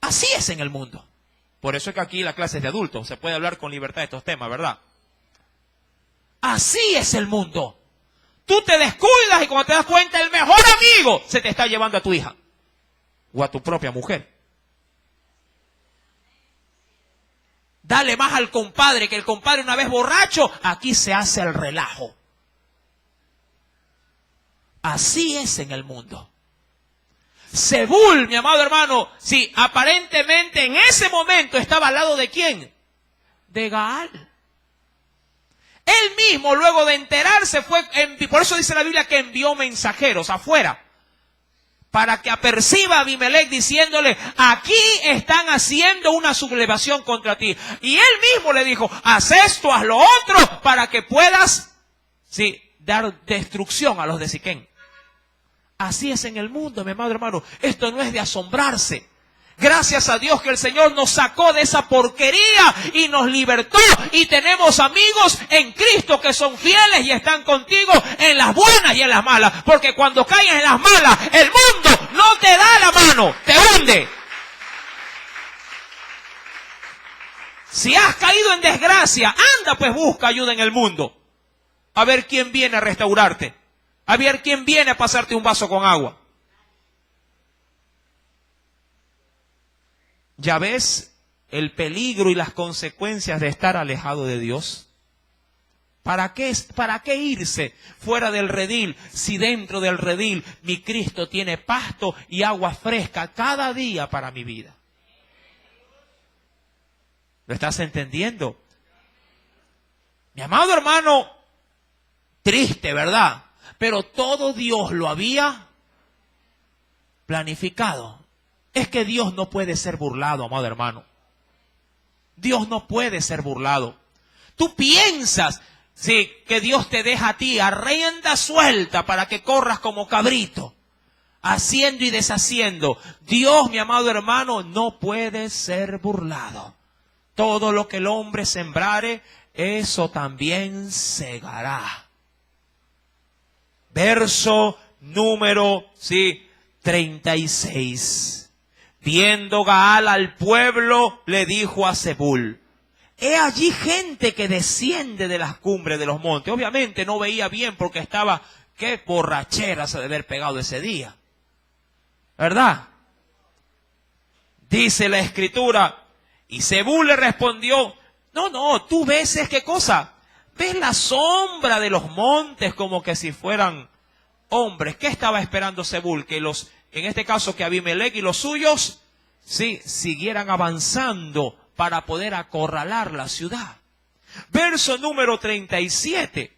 Así es en el mundo. Por eso es que aquí la clase es de adultos. Se puede hablar con libertad de estos temas, ¿verdad? Así es el mundo. Tú te descuidas y cuando te das cuenta, el mejor amigo se te está llevando a tu hija. O a tu propia mujer. Dale más al compadre, que el compadre una vez borracho, aquí se hace el relajo. Así es en el mundo. Zebul, mi amado hermano, sí, aparentemente en ese momento estaba al lado de ¿quién? De Gaal. Él mismo, luego de enterarse, por eso dice la Biblia que envió mensajeros afuera, para que aperciba a Abimelech diciéndole, aquí están haciendo una sublevación contra ti. Y él mismo le dijo, haz esto, haz lo otro, para que puedas, sí, dar destrucción a los de Siquén. Así es en el mundo, mi amado hermano. Esto no es de asombrarse. Gracias a Dios que el Señor nos sacó de esa porquería y nos libertó. Y tenemos amigos en Cristo que son fieles y están contigo en las buenas y en las malas. Porque cuando caes en las malas, el mundo no te da la mano, te hunde. Si has caído en desgracia, anda pues busca ayuda en el mundo. A ver quién viene a restaurarte. A ver quién viene a pasarte un vaso con agua. ¿Ya ves el peligro y las consecuencias de estar alejado de Dios? ¿Para qué irse fuera del redil si dentro del redil mi Cristo tiene pasto y agua fresca cada día para mi vida? ¿Lo estás entendiendo? Mi amado hermano, triste, ¿verdad? Pero todo Dios lo había planificado. Es que Dios no puede ser burlado, amado hermano. Dios no puede ser burlado. Tú piensas, sí, que Dios te deja a ti a rienda suelta para que corras como cabrito, haciendo y deshaciendo. Dios, mi amado hermano, no puede ser burlado. Todo lo que el hombre sembrare, eso también segará. Verso número 36. Viendo Gaal al pueblo, le dijo a Zebul, he allí gente que desciende de las cumbres de los montes. Obviamente no veía bien porque estaba, qué borrachera se debe haber pegado ese día. ¿Verdad? Dice la escritura, y Zebul le respondió, no, tú ves qué cosa. ¿Ves la sombra de los montes como que si fueran hombres? ¿Qué estaba esperando Zebul? Que en este caso que Abimelech y los suyos, sí, siguieran avanzando para poder acorralar la ciudad. Verso número 37.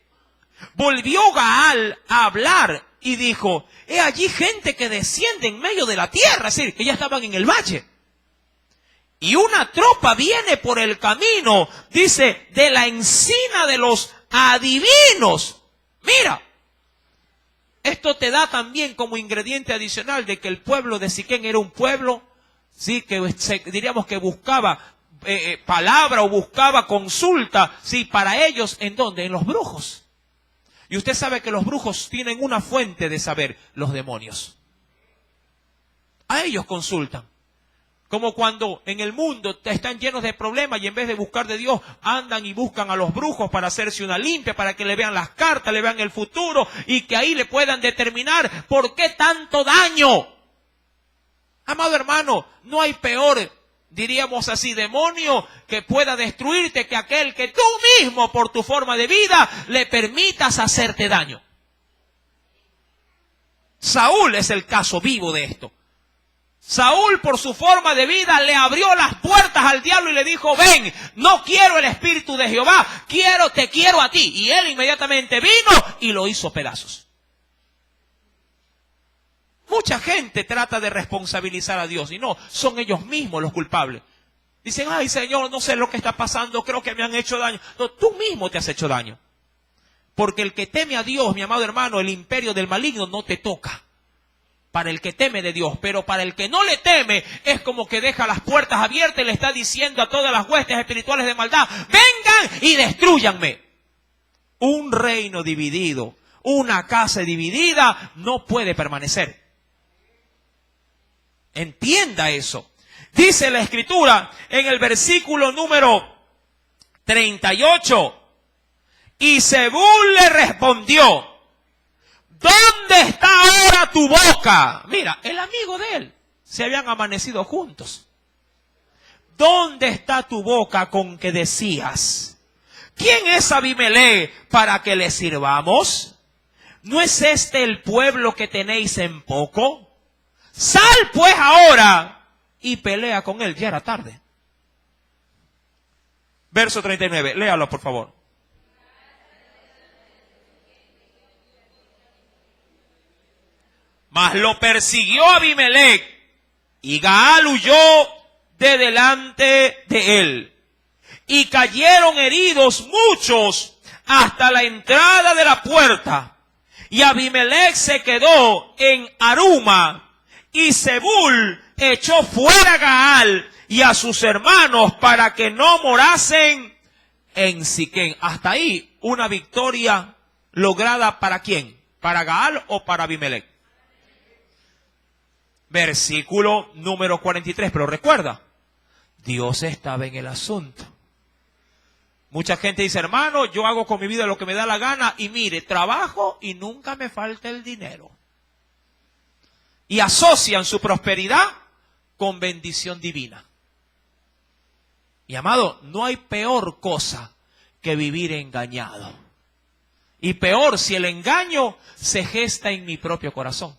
Volvió Gaal a hablar y dijo, he allí gente que desciende en medio de la tierra, es decir, que ya estaban en el valle. Y una tropa viene por el camino, dice, de la encina de los adivinos. Mira, esto te da también como ingrediente adicional de que el pueblo de Siquén era un pueblo, sí, que diríamos que buscaba palabra o buscaba consulta, sí, para ellos, ¿en dónde? En los brujos. Y usted sabe que los brujos tienen una fuente de saber, los demonios. A ellos consultan. Como cuando en el mundo están llenos de problemas y en vez de buscar de Dios, andan y buscan a los brujos para hacerse una limpia, para que le vean las cartas, le vean el futuro y que ahí le puedan determinar por qué tanto daño. Amado hermano, no hay peor, diríamos así, demonio que pueda destruirte que aquel que tú mismo por tu forma de vida le permitas hacerte daño. Saúl es el caso vivo de esto. Saúl por su forma de vida le abrió las puertas al diablo y le dijo, ven, no quiero el espíritu de Jehová, te quiero a ti. Y él inmediatamente vino y lo hizo pedazos. Mucha gente trata de responsabilizar a Dios y no, son ellos mismos los culpables. Dicen, ay Señor, no sé lo que está pasando, creo que me han hecho daño. No, tú mismo te has hecho daño. Porque el que teme a Dios, mi amado hermano, el imperio del maligno no te toca. Para el que teme de Dios, pero para el que no le teme, es como que deja las puertas abiertas y le está diciendo a todas las huestes espirituales de maldad, vengan y destrúyanme. Un reino dividido, una casa dividida, no puede permanecer. Entienda eso. Dice la Escritura en el versículo número 38. Y Zebul le respondió: ¿dónde está ahora tu boca? Mira, el amigo de él, se habían amanecido juntos. ¿Dónde está tu boca con que decías: ¿quién es Abimelech para que le sirvamos? ¿No es este el pueblo que tenéis en poco? Sal pues ahora y pelea con él. Ya era tarde. Verso 39, léalo por favor. Mas lo persiguió Abimelech, y Gaal huyó de delante de él. Y cayeron heridos muchos hasta la entrada de la puerta. Y Abimelech se quedó en Aruma, y Zebul echó fuera a Gaal y a sus hermanos para que no morasen en Siquén. Hasta ahí una victoria lograda ¿para quién? ¿Para Gaal o para Abimelech? Versículo número 43, pero recuerda, Dios estaba en el asunto. Mucha gente dice: hermano, yo hago con mi vida lo que me da la gana y mire, trabajo y nunca me falta el dinero. Y asocian su prosperidad con bendición divina. Y amado, no hay peor cosa que vivir engañado. Y peor si el engaño se gesta en mi propio corazón.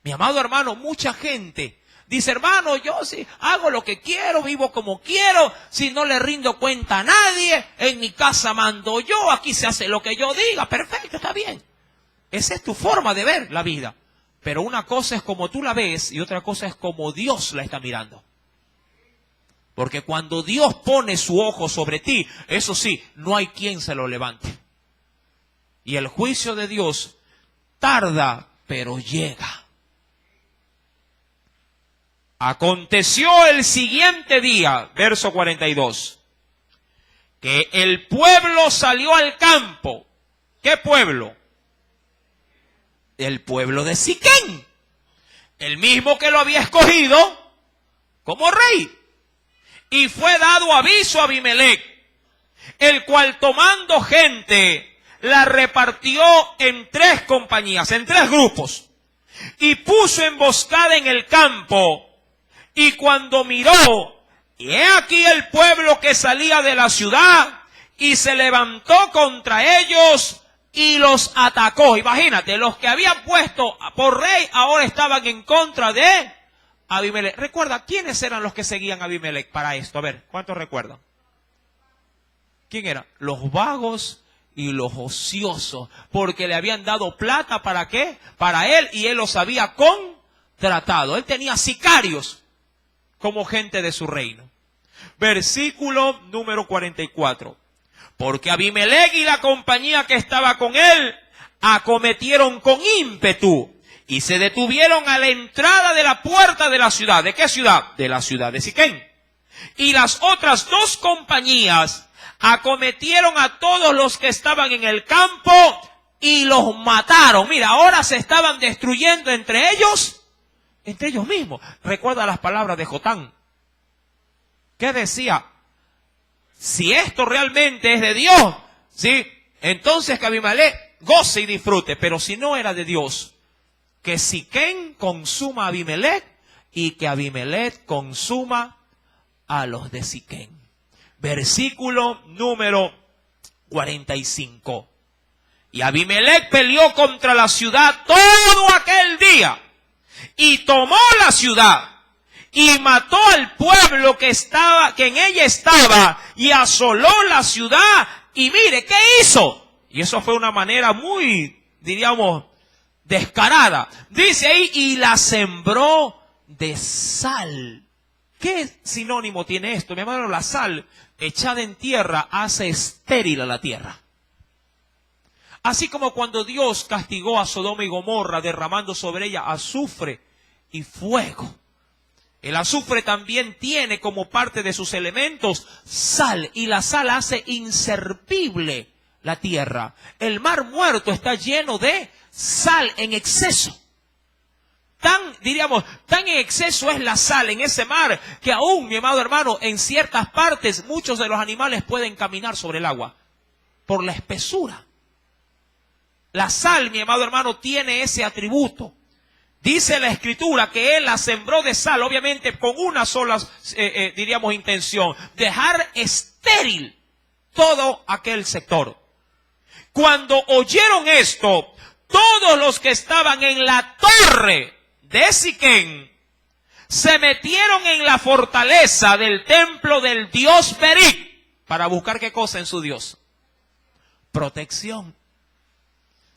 Mi amado hermano, mucha gente dice: hermano, yo sí hago lo que quiero, vivo como quiero, si no le rindo cuenta a nadie, en mi casa mando yo, aquí se hace lo que yo diga. Perfecto, está bien. Esa es tu forma de ver la vida. Pero una cosa es como tú la ves y otra cosa es como Dios la está mirando. Porque cuando Dios pone su ojo sobre ti, eso sí, no hay quien se lo levante. Y el juicio de Dios tarda, pero llega. Aconteció el siguiente día, verso 42, que el pueblo salió al campo. ¿Qué pueblo? El pueblo de Siquén, el mismo que lo había escogido como rey. Y fue dado aviso a Abimelech, el cual tomando gente, la repartió en 3 compañías, en 3 grupos, y puso emboscada en el campo. Y cuando miró, y he aquí el pueblo que salía de la ciudad, y se levantó contra ellos y los atacó. Imagínate, los que habían puesto por rey ahora estaban en contra de Abimelech. Recuerda, ¿quiénes eran los que seguían a Abimelech para esto? A ver, ¿cuántos recuerdan? ¿Quién eran? Los vagos y los ociosos, porque le habían dado plata, ¿para qué? Para él, y él los había contratado. Él tenía sicarios como gente de su reino. Versículo número 44. Porque Abimelech y la compañía que estaba con él acometieron con ímpetu y se detuvieron a la entrada de la puerta de la ciudad. ¿De qué ciudad? De la ciudad de Siquén. Y las otras 2 compañías acometieron a todos los que estaban en el campo y los mataron. Mira, ahora se estaban destruyendo entre ellos mismos. Recuerda las palabras de Jotán. ¿Qué decía? Si esto realmente es de Dios, ¿sí? Entonces que Abimelech goce y disfrute. Pero si no era de Dios, que Siquén consuma a Abimelech y que Abimelech consuma a los de Siquén. Versículo número 45. Y Abimelech peleó contra la ciudad todo aquel día y tomó la ciudad y mató al pueblo que en ella estaba y asoló la ciudad. Y mire, ¿qué hizo? Y eso fue una manera muy, diríamos, descarada. Dice ahí, y la sembró de sal. ¿Qué sinónimo tiene esto? Mi hermano, la sal echada en tierra hace estéril a la tierra. Así como cuando Dios castigó a Sodoma y Gomorra derramando sobre ella azufre y fuego. El azufre también tiene como parte de sus elementos sal, y la sal hace inservible la tierra. El mar muerto está lleno de sal en exceso. tan en exceso es la sal en ese mar, que aún, mi amado hermano, en ciertas partes muchos de los animales pueden caminar sobre el agua, por la espesura. La sal, mi amado hermano, tiene ese atributo. Dice la Escritura que Él la sembró de sal, obviamente con una sola, intención, dejar estéril todo aquel sector. Cuando oyeron esto, todos los que estaban en la torre de Siquén se metieron en la fortaleza del templo del dios Berit para buscar ¿qué cosa en su Dios? Protección.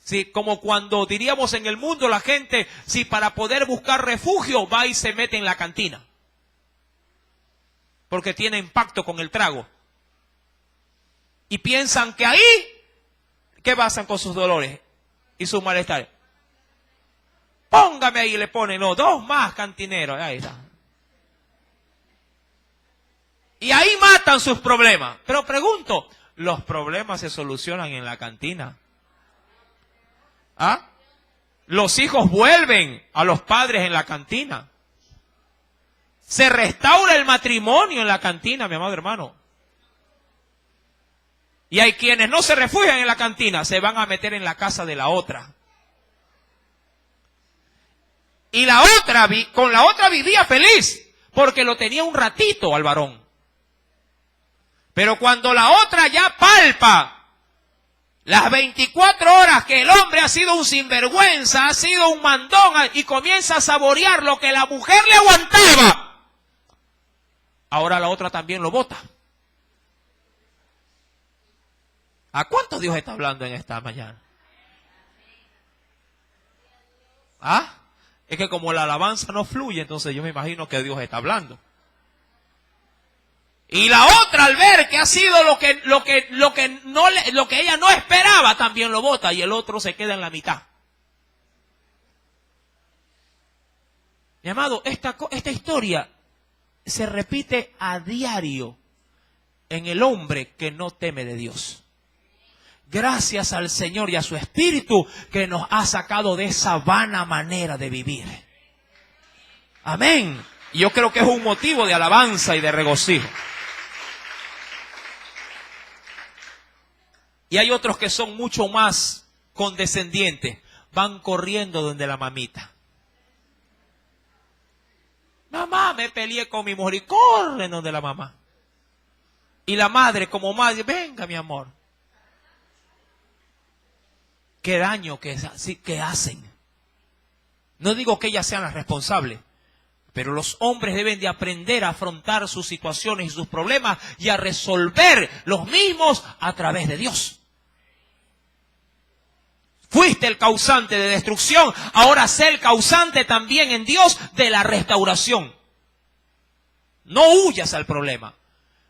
Sí, como cuando diríamos en el mundo la gente, si para poder buscar refugio va y se mete en la cantina. Porque tiene impacto con el trago. Y piensan que ahí, ¿qué pasan con sus dolores y sus malestares? Póngame ahí, le ponen, no, 2 más cantineros, ahí está. Y ahí matan sus problemas. Pero pregunto, ¿los problemas se solucionan en la cantina? ¿Ah? Los hijos vuelven a los padres en la cantina. Se restaura el matrimonio en la cantina, mi amado hermano. Y hay quienes no se refugian en la cantina, se van a meter en la casa de la otra. Y la otra, con la otra vivía feliz, porque lo tenía un ratito al varón. Pero cuando la otra ya palpa las 24 horas que el hombre ha sido un sinvergüenza, ha sido un mandón, y comienza a saborear lo que la mujer le aguantaba, ahora la otra también lo bota. ¿A cuánto Dios está hablando en esta mañana? ¿Ah? Es que como la alabanza no fluye, entonces yo me imagino que Dios está hablando. Y la otra, al ver que ha sido lo que ella no esperaba, también lo bota, y el otro se queda en la mitad. Mi amado, esta historia se repite a diario en el hombre que no teme de Dios. Gracias al Señor y a su Espíritu que nos ha sacado de esa vana manera de vivir. Amén. Y yo creo que es un motivo de alabanza y de regocijo. Y hay otros que son mucho más condescendientes. Van corriendo donde la mamita. Mamá, me peleé con mi mujer, y corren donde la mamá. Y la madre, como madre, venga mi amor. Qué daño que hacen. No digo que ellas sean las responsables, pero los hombres deben de aprender a afrontar sus situaciones y sus problemas y a resolver los mismos a través de Dios. Fuiste el causante de destrucción, ahora sé el causante también en Dios de la restauración. No huyas al problema.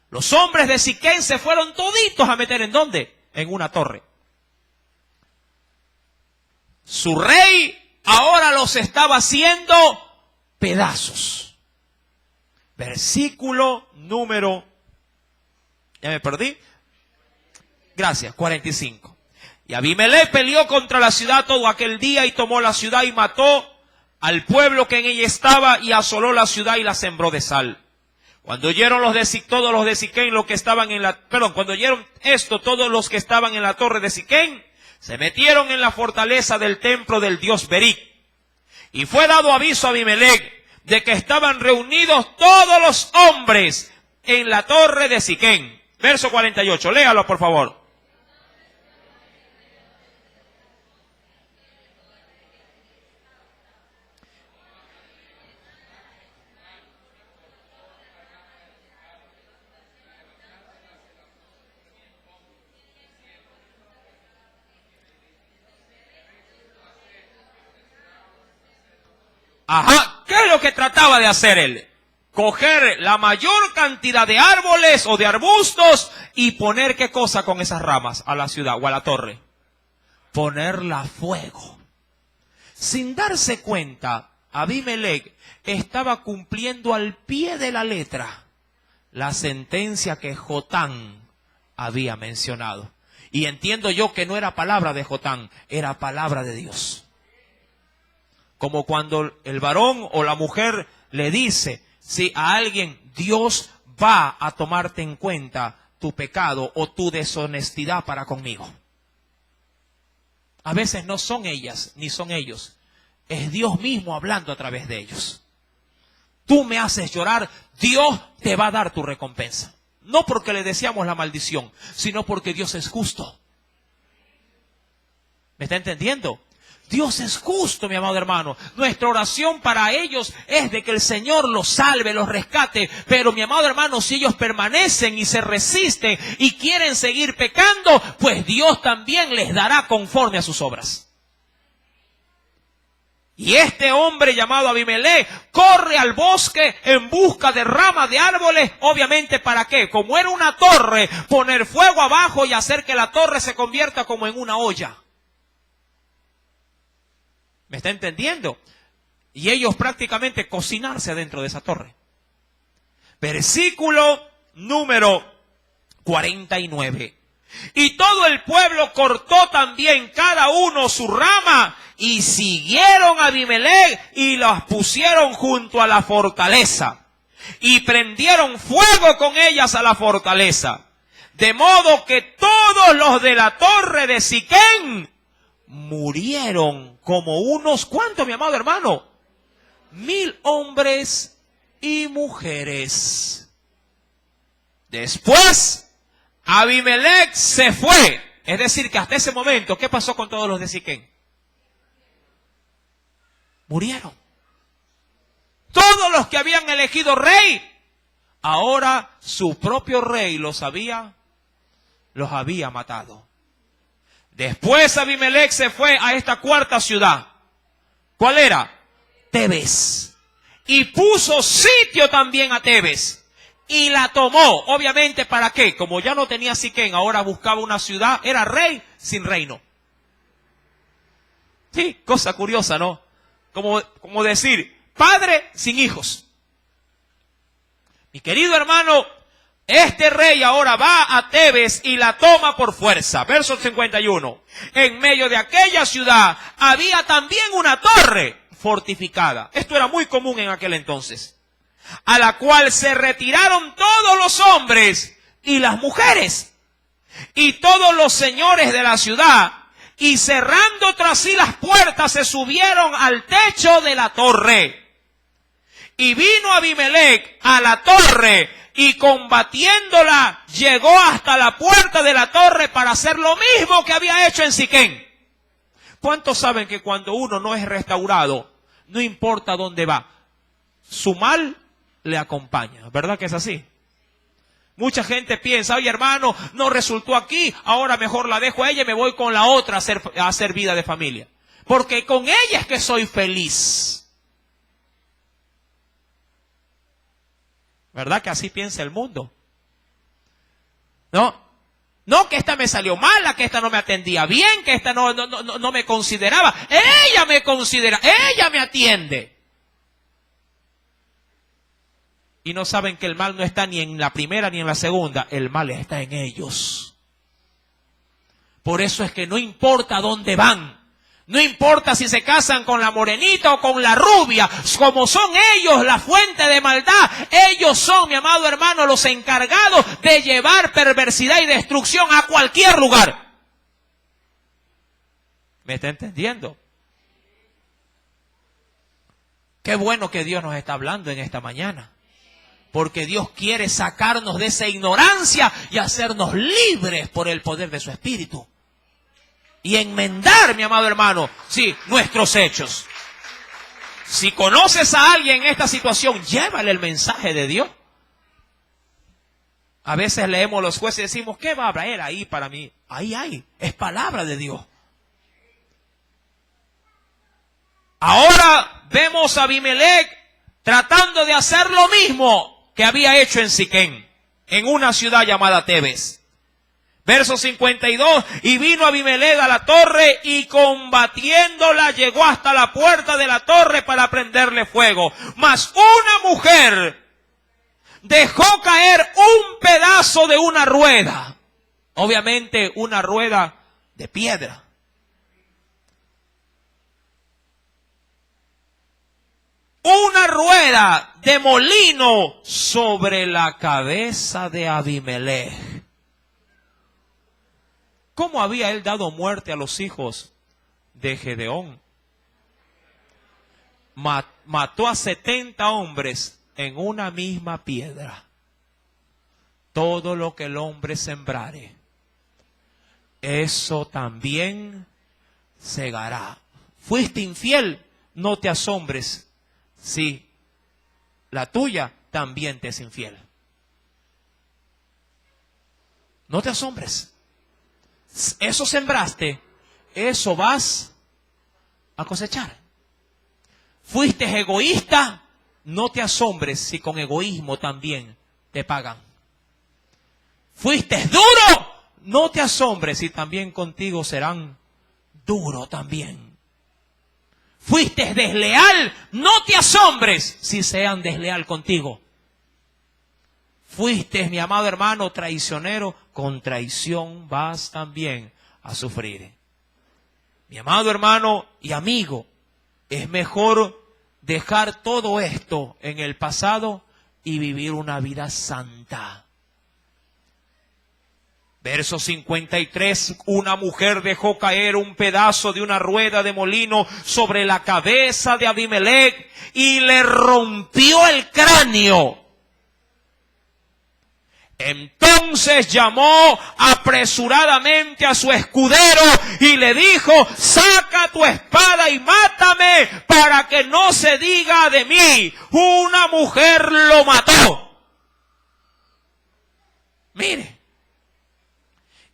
Los hombres de Siquén se fueron toditos a meter ¿en dónde? En una torre. Su rey ahora los estaba haciendo pedazos. Versículo número, ya me perdí. Gracias, 45. Y Abimelech peleó contra la ciudad todo aquel día y tomó la ciudad y mató al pueblo que en ella estaba y asoló la ciudad y la sembró de sal. Cuando oyeron todos los de Siquén, cuando oyeron esto, todos los que estaban en la torre de Siquén, se metieron en la fortaleza del templo del dios Berit. Y fue dado aviso a Abimelech de que estaban reunidos todos los hombres en la torre de Siquén. Verso 48, léalo por favor. Ajá, ¿qué es lo que trataba de hacer él? Coger la mayor cantidad de árboles o de arbustos y poner ¿qué cosa con esas ramas a la ciudad o a la torre? Ponerla a fuego. Sin darse cuenta, Abimelech estaba cumpliendo al pie de la letra la sentencia que Jotán había mencionado. Y entiendo yo que no era palabra de Jotán, era palabra de Dios. Como cuando el varón o la mujer le dice, si a alguien, Dios va a tomarte en cuenta tu pecado o tu deshonestidad para conmigo. A veces no son ellas ni son ellos. Es Dios mismo hablando a través de ellos. Tú me haces llorar, Dios te va a dar tu recompensa. No porque le deseamos la maldición, sino porque Dios es justo. ¿Me está entendiendo? Dios es justo, mi amado hermano. Nuestra oración para ellos es de que el Señor los salve, los rescate. Pero, mi amado hermano, si ellos permanecen y se resisten y quieren seguir pecando, pues Dios también les dará conforme a sus obras. Y este hombre llamado Abimelech corre al bosque en busca de ramas de árboles. Obviamente, ¿para qué? Como era una torre, poner fuego abajo y hacer que la torre se convierta como en una olla. ¿Me está entendiendo? Y ellos prácticamente cocinarse dentro de esa torre. Versículo número 49. Y todo el pueblo cortó también cada uno su rama y siguieron a Abimelech y las pusieron junto a la fortaleza. Y prendieron fuego con ellas a la fortaleza. De modo que todos los de la torre de Siquén murieron como unos, ¿cuántos, mi amado hermano? 1000 hombres y mujeres. Después, Abimelech se fue. Es decir, que hasta ese momento, ¿qué pasó con todos los de Siquén? Murieron. Todos los que habían elegido rey, ahora su propio rey los había matado. Después Abimelech se fue a esta cuarta ciudad. ¿Cuál era? Tebes. Y puso sitio también a Tebes. Y la tomó. Obviamente, ¿para qué? Como ya no tenía Siquén, ahora buscaba una ciudad. Era rey sin reino. Sí, cosa curiosa, ¿no? Como decir, padre sin hijos. Mi querido hermano, este rey ahora va a Tebes y la toma por fuerza. Verso 51. En medio de aquella ciudad había también una torre fortificada. Esto era muy común en aquel entonces. A la cual se retiraron todos los hombres y las mujeres y todos los señores de la ciudad, y cerrando tras sí las puertas se subieron al techo de la torre. Y vino Abimelech a la torre y combatiéndola llegó hasta la puerta de la torre para hacer lo mismo que había hecho en Siquén. ¿Cuántos saben que cuando uno no es restaurado, no importa dónde va, su mal le acompaña? ¿Verdad que es así? Mucha gente piensa, oye hermano, no resultó aquí, ahora mejor la dejo a ella y me voy con la otra a hacer vida de familia. Porque con ella es que soy feliz. ¿Verdad que así piensa el mundo? No, que esta me salió mala, que esta no me atendía bien, que esta no me consideraba. Ella me considera, ella me atiende. Y no saben que el mal no está ni en la primera ni en la segunda, el mal está en ellos. Por eso es que no importa dónde van, no importa si se casan con la morenita o con la rubia, como son ellos la fuente de maldad, ellos son, mi amado hermano, los encargados de llevar perversidad y destrucción a cualquier lugar. ¿Me está entendiendo? Qué bueno que Dios nos está hablando en esta mañana. Porque Dios quiere sacarnos de esa ignorancia y hacernos libres por el poder de su Espíritu. Y enmendar, mi amado hermano, sí, nuestros hechos. Si conoces a alguien en esta situación, llévale el mensaje de Dios. A veces leemos los jueces y decimos, ¿qué va a haber ahí para mí? Ahí hay, es palabra de Dios. Ahora vemos a Abimelech tratando de hacer lo mismo que había hecho en Siquén, en una ciudad llamada Tebes. Verso 52, y vino Abimelech a la torre y combatiéndola llegó hasta la puerta de la torre para prenderle fuego. Mas una mujer dejó caer un pedazo de una rueda. Obviamente una rueda de piedra. una rueda de molino sobre la cabeza de Abimelech. ¿Cómo había él dado muerte a los hijos de Gedeón? Mató a 70 hombres en una misma piedra. Todo lo que el hombre sembrare, eso también segará. Fuiste infiel, no te asombres si la tuya también te es infiel. No te asombres. Eso sembraste, eso vas a cosechar. Fuiste egoísta, no te asombres si con egoísmo también te pagan. Fuiste duro, no te asombres si también contigo serán duros también. Fuiste desleal, no te asombres si sean desleal contigo. Fuiste, mi amado hermano, traicionero, con traición vas también a sufrir. Mi amado hermano y amigo, es mejor dejar todo esto en el pasado y vivir una vida santa. Verso 53, una mujer dejó caer un pedazo de una rueda de molino sobre la cabeza de Abimelech y le rompió el cráneo. Entonces llamó apresuradamente a su escudero y le dijo: saca tu espada y mátame para que no se diga de mí, una mujer lo mató. Mire.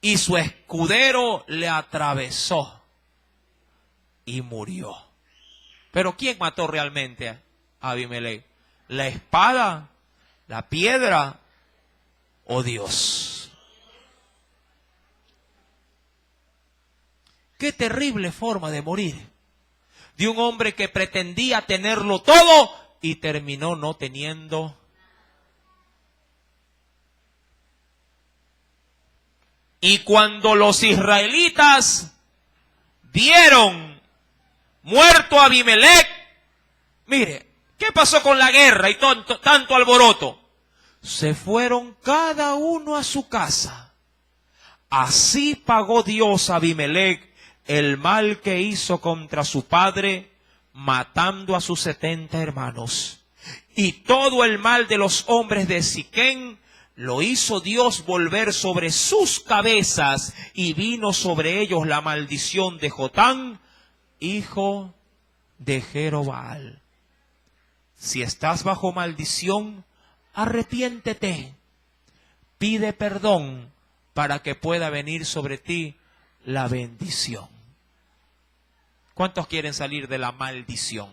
Y su escudero le atravesó y murió. Pero ¿quién mató realmente a Abimelech? ¿La espada, la piedra o Dios? Qué terrible forma de morir. De un hombre que pretendía tenerlo todo y terminó no teniendo. Y cuando los israelitas vieron muerto a Abimelech, mire, ¿qué pasó con la guerra y tanto alboroto? Se fueron cada uno a su casa. Así pagó Dios a Abimelech el mal que hizo contra su padre, matando a sus 70 hermanos. Y todo el mal de los hombres de Siquem lo hizo Dios volver sobre sus cabezas, y vino sobre ellos la maldición de Jotán, hijo de Jerobbaal. Si estás bajo maldición, arrepiéntete, pide perdón para que pueda venir sobre ti la bendición. ¿Cuántos quieren salir de la maldición?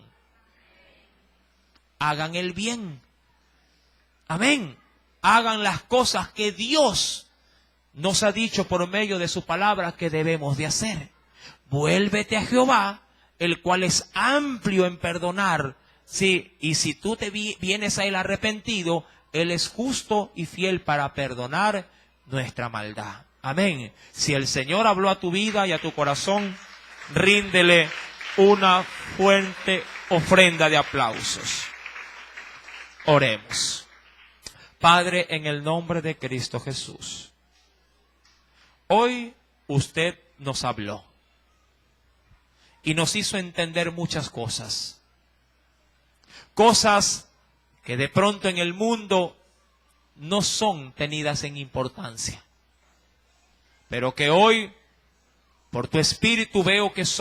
Hagan el bien. Amén. Hagan las cosas que Dios nos ha dicho por medio de su palabra que debemos de hacer. Vuélvete a Jehová, el cual es amplio en perdonar. Sí, y si tú te vienes a él arrepentido, él es justo y fiel para perdonar nuestra maldad. Amén. Si el Señor habló a tu vida y a tu corazón, ríndele una fuerte ofrenda de aplausos. Oremos. Padre, en el nombre de Cristo Jesús, hoy usted nos habló y nos hizo entender muchas cosas. Cosas que de pronto en el mundo no son tenidas en importancia, pero que hoy, por tu Espíritu, veo que son